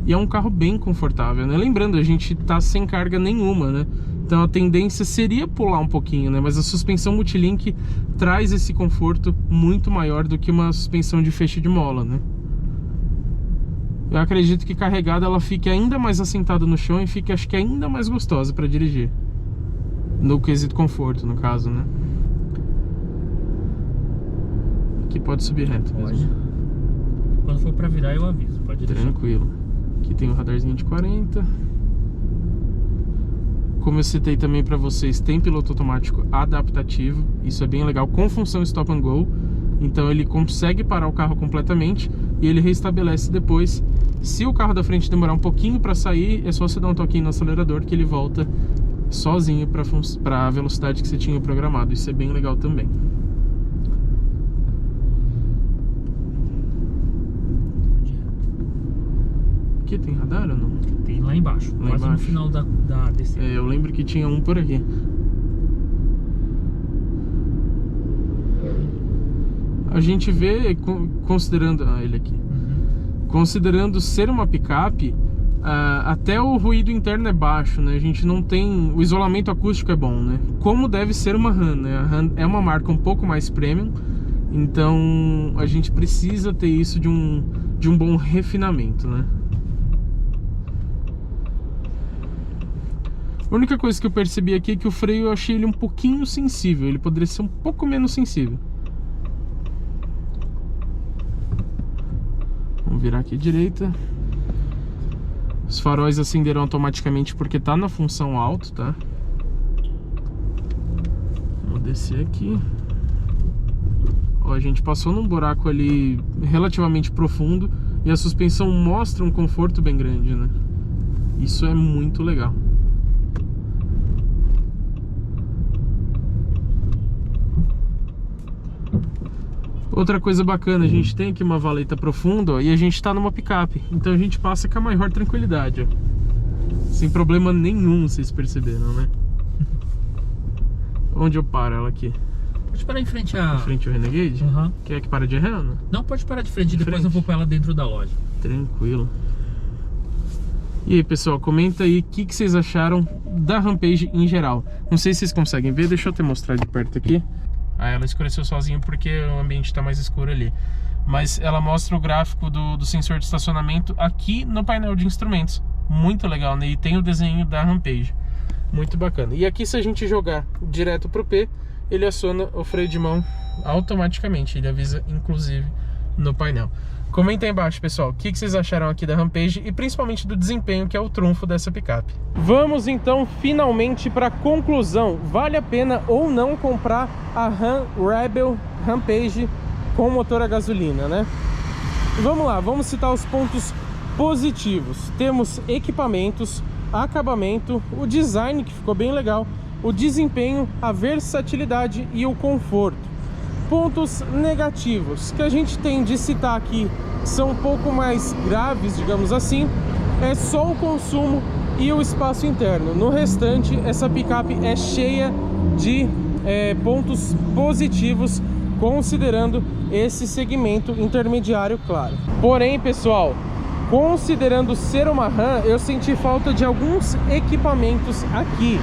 E é um carro bem confortável, né? Lembrando, a gente tá sem carga nenhuma, né? Então a tendência seria pular um pouquinho, né? Mas a suspensão multilink traz esse conforto muito maior do que uma suspensão de feixe de mola, né? Eu acredito que carregada ela fique ainda mais assentada no chão e fique, acho que, ainda mais gostosa para dirigir. No quesito conforto, no caso, né? Aqui pode subir reto mesmo.
Pode. Quando for para virar eu aviso, pode deixar.
Tranquilo. Aqui tem o radarzinho de 40. Como eu citei também para vocês, tem piloto automático adaptativo. Isso é bem legal, com função stop and go. Então ele consegue parar o carro completamente e ele restabelece depois. Se o carro da frente demorar um pouquinho para sair, é só você dar um toquinho no acelerador que ele volta sozinho para a velocidade que você tinha programado. Isso é bem legal também. Aqui tem radar ou não?
Tem lá embaixo,
lá
quase
embaixo.
No final da descida.
Eu lembro que tinha um por aqui. A gente vê, considerando ele aqui, considerando ser uma picape, até o ruído interno é baixo, né? A gente não tem... O isolamento acústico é bom, né? Como deve ser uma Ram, né? A Ram é uma marca um pouco mais premium, então a gente precisa ter isso de um bom refinamento, né? A única coisa que eu percebi aqui é que o freio eu achei ele um pouquinho sensível. Ele poderia ser um pouco menos sensível. Vamos virar aqui à direita. Os faróis acenderão automaticamente porque tá na função alto, tá? Vamos descer aqui. Ó, a gente passou num buraco ali relativamente profundo e a suspensão mostra um conforto bem grande, né? Isso é muito legal. Outra coisa bacana, a gente tem aqui uma valeta profunda, ó, e a gente tá numa picape, então a gente passa com a maior tranquilidade, ó. Sem problema nenhum, vocês perceberam, né? Onde eu paro ela aqui?
Pode parar em frente
Em frente ao Renegade?
Uhum.
Quer que para de ré, né?
Não, pode parar de frente, depois eu vou com ela dentro da loja.
Tranquilo. E aí, pessoal, comenta aí o que vocês acharam da Rampage em geral. Não sei se vocês conseguem ver, deixa eu te mostrar de perto aqui. Ah, ela escureceu sozinho porque o ambiente está mais escuro ali. Mas ela mostra o gráfico do sensor de estacionamento aqui no painel de instrumentos. Muito legal, né? E tem o desenho da Rampage. Muito bacana. E aqui, se a gente jogar direto pro P, ele aciona o freio de mão automaticamente. Ele avisa, inclusive, no painel. Comenta aí embaixo, pessoal, o que vocês acharam aqui da Rampage e principalmente do desempenho, que é o trunfo dessa picape. Vamos então finalmente para a conclusão. Vale a pena ou não comprar a Ram Rebel Rampage com motor a gasolina, né? Vamos lá, vamos citar os pontos positivos. Temos equipamentos, acabamento, o design que ficou bem legal, o desempenho, a versatilidade e o conforto. Pontos negativos que a gente tem de citar aqui são um pouco mais graves, digamos assim, é só o consumo e o espaço interno. No restante, essa picape é cheia de pontos positivos, considerando esse segmento intermediário, claro. Porém, pessoal, considerando ser uma Ram, eu senti falta de alguns equipamentos aqui.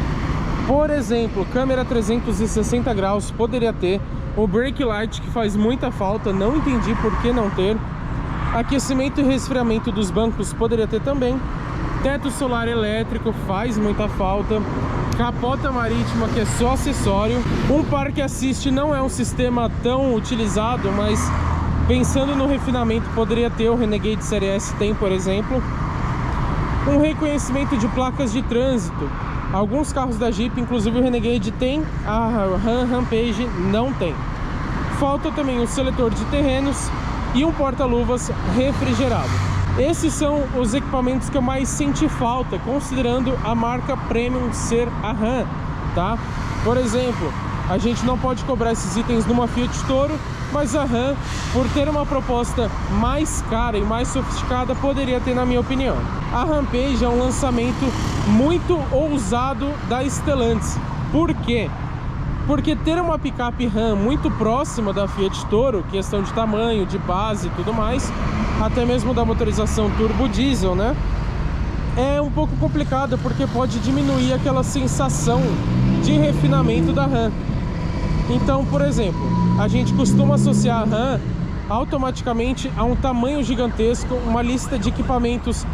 Por exemplo, câmera 360 graus poderia ter. O brake light, que faz muita falta, não entendi por que não ter. Aquecimento e resfriamento dos bancos poderia ter também. Teto solar elétrico faz muita falta. Capota marítima, que é só acessório. Um parque assist não é um sistema tão utilizado, mas pensando no refinamento poderia ter. O Renegade Série S tem, por exemplo. Um reconhecimento de placas de trânsito. Alguns carros da Jeep, inclusive o Renegade, tem, a Ram Rampage não tem. Falta também o seletor de terrenos e um porta-luvas refrigerado. Esses são os equipamentos que eu mais senti falta, considerando a marca Premium ser a Ram, tá? Por exemplo, a gente não pode cobrar esses itens numa Fiat Toro, mas a Ram, por ter uma proposta mais cara e mais sofisticada, poderia ter, na minha opinião. A Rampage é um lançamento muito ousado da Stellantis. Por quê? Porque ter uma picape Ram muito próxima da Fiat Toro, questão de tamanho, de base e tudo mais, até mesmo da motorização turbo diesel, né? É um pouco complicado porque pode diminuir aquela sensação de refinamento da Ram. Então, por exemplo, a gente costuma associar a Ram automaticamente a um tamanho gigantesco, uma lista de equipamentos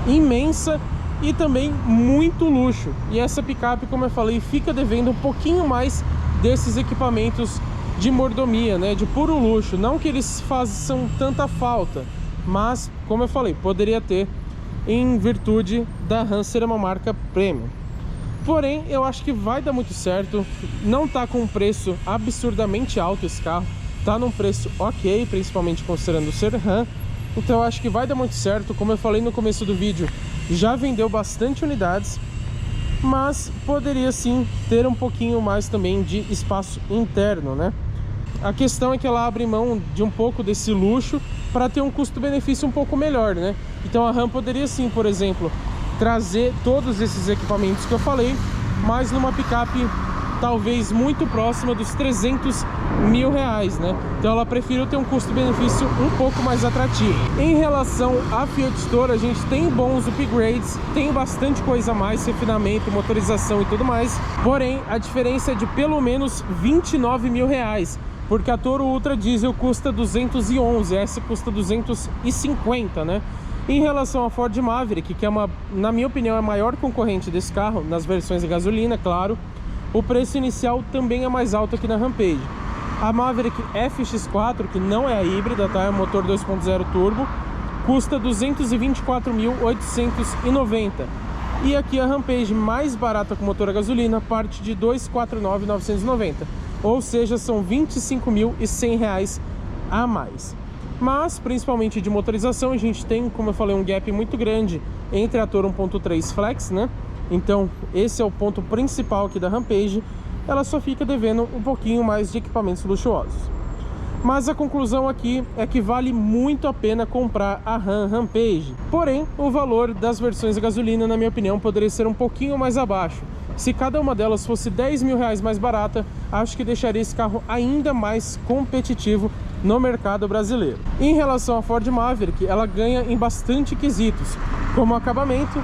imensa e também muito luxo. E essa picape, como eu falei, fica devendo um pouquinho mais desses equipamentos de mordomia, né, de puro luxo. Não que eles façam tanta falta, mas, como eu falei, poderia ter em virtude da Ram ser uma marca premium. Porém, eu acho que vai dar muito certo. Não tá com um preço absurdamente alto esse carro, tá num preço ok, principalmente considerando ser Ram. Então eu acho que vai dar muito certo. Como eu falei no começo do vídeo, já vendeu bastante unidades, mas poderia sim ter um pouquinho mais também de espaço interno, né? A questão é que ela abre mão de um pouco desse luxo para ter um custo-benefício um pouco melhor, né? Então a Ram poderia sim, por exemplo, trazer todos esses equipamentos que eu falei, mas numa picape talvez muito próxima dos 300 mil reais, né? Então ela preferiu ter um custo-benefício um pouco mais atrativo. Em relação à Fiat Store, a gente tem bons upgrades, tem bastante coisa a mais, refinamento, motorização e tudo mais. Porém, a diferença é de pelo menos 29 mil reais, porque a Toro Ultra Diesel custa 211, essa custa 250, né? Em relação à Ford Maverick, que é na minha opinião, é a maior concorrente desse carro, nas versões de gasolina, claro, o preço inicial também é mais alto aqui na Rampage. A Maverick FX4, que não é a híbrida, tá? É um motor 2.0 turbo, custa 224.890. E aqui a Rampage mais barata com motor a gasolina parte de 249.990. Ou seja, são 25.100 reais a mais. Mas, principalmente de motorização, a gente tem, como eu falei, um gap muito grande entre a Toro 1.3 Flex, né? Então, esse é o ponto principal aqui da Rampage. Ela só fica devendo um pouquinho mais de equipamentos luxuosos. Mas a conclusão aqui é que vale muito a pena comprar a Ram Rampage. Porém, o valor das versões a gasolina, na minha opinião, poderia ser um pouquinho mais abaixo. Se cada uma delas fosse 10 mil reais mais barata, acho que deixaria esse carro ainda mais competitivo no mercado brasileiro. Em relação à Ford Maverick, ela ganha em bastante quesitos, como acabamento,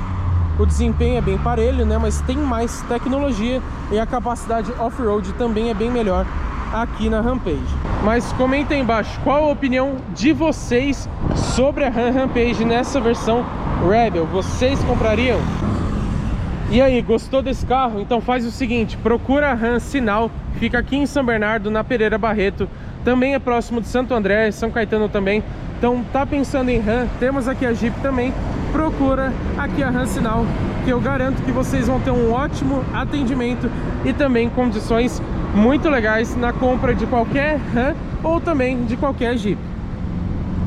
o desempenho é bem parelho, né, mas tem mais tecnologia e a capacidade off-road também é bem melhor aqui na Rampage. Mas comenta aí embaixo qual a opinião de vocês sobre a Ram Rampage nessa versão Rebel. Vocês comprariam? E aí, gostou desse carro? Então faz o seguinte, procura a Ram Sinal, fica aqui em São Bernardo, na Pereira Barreto, também é próximo de Santo André, São Caetano também. Então tá pensando em Ram, temos aqui a Jeep também, procura aqui a Ram Sinal, que eu garanto que vocês vão ter um ótimo atendimento e também condições muito legais na compra de qualquer Ram ou também de qualquer Jeep.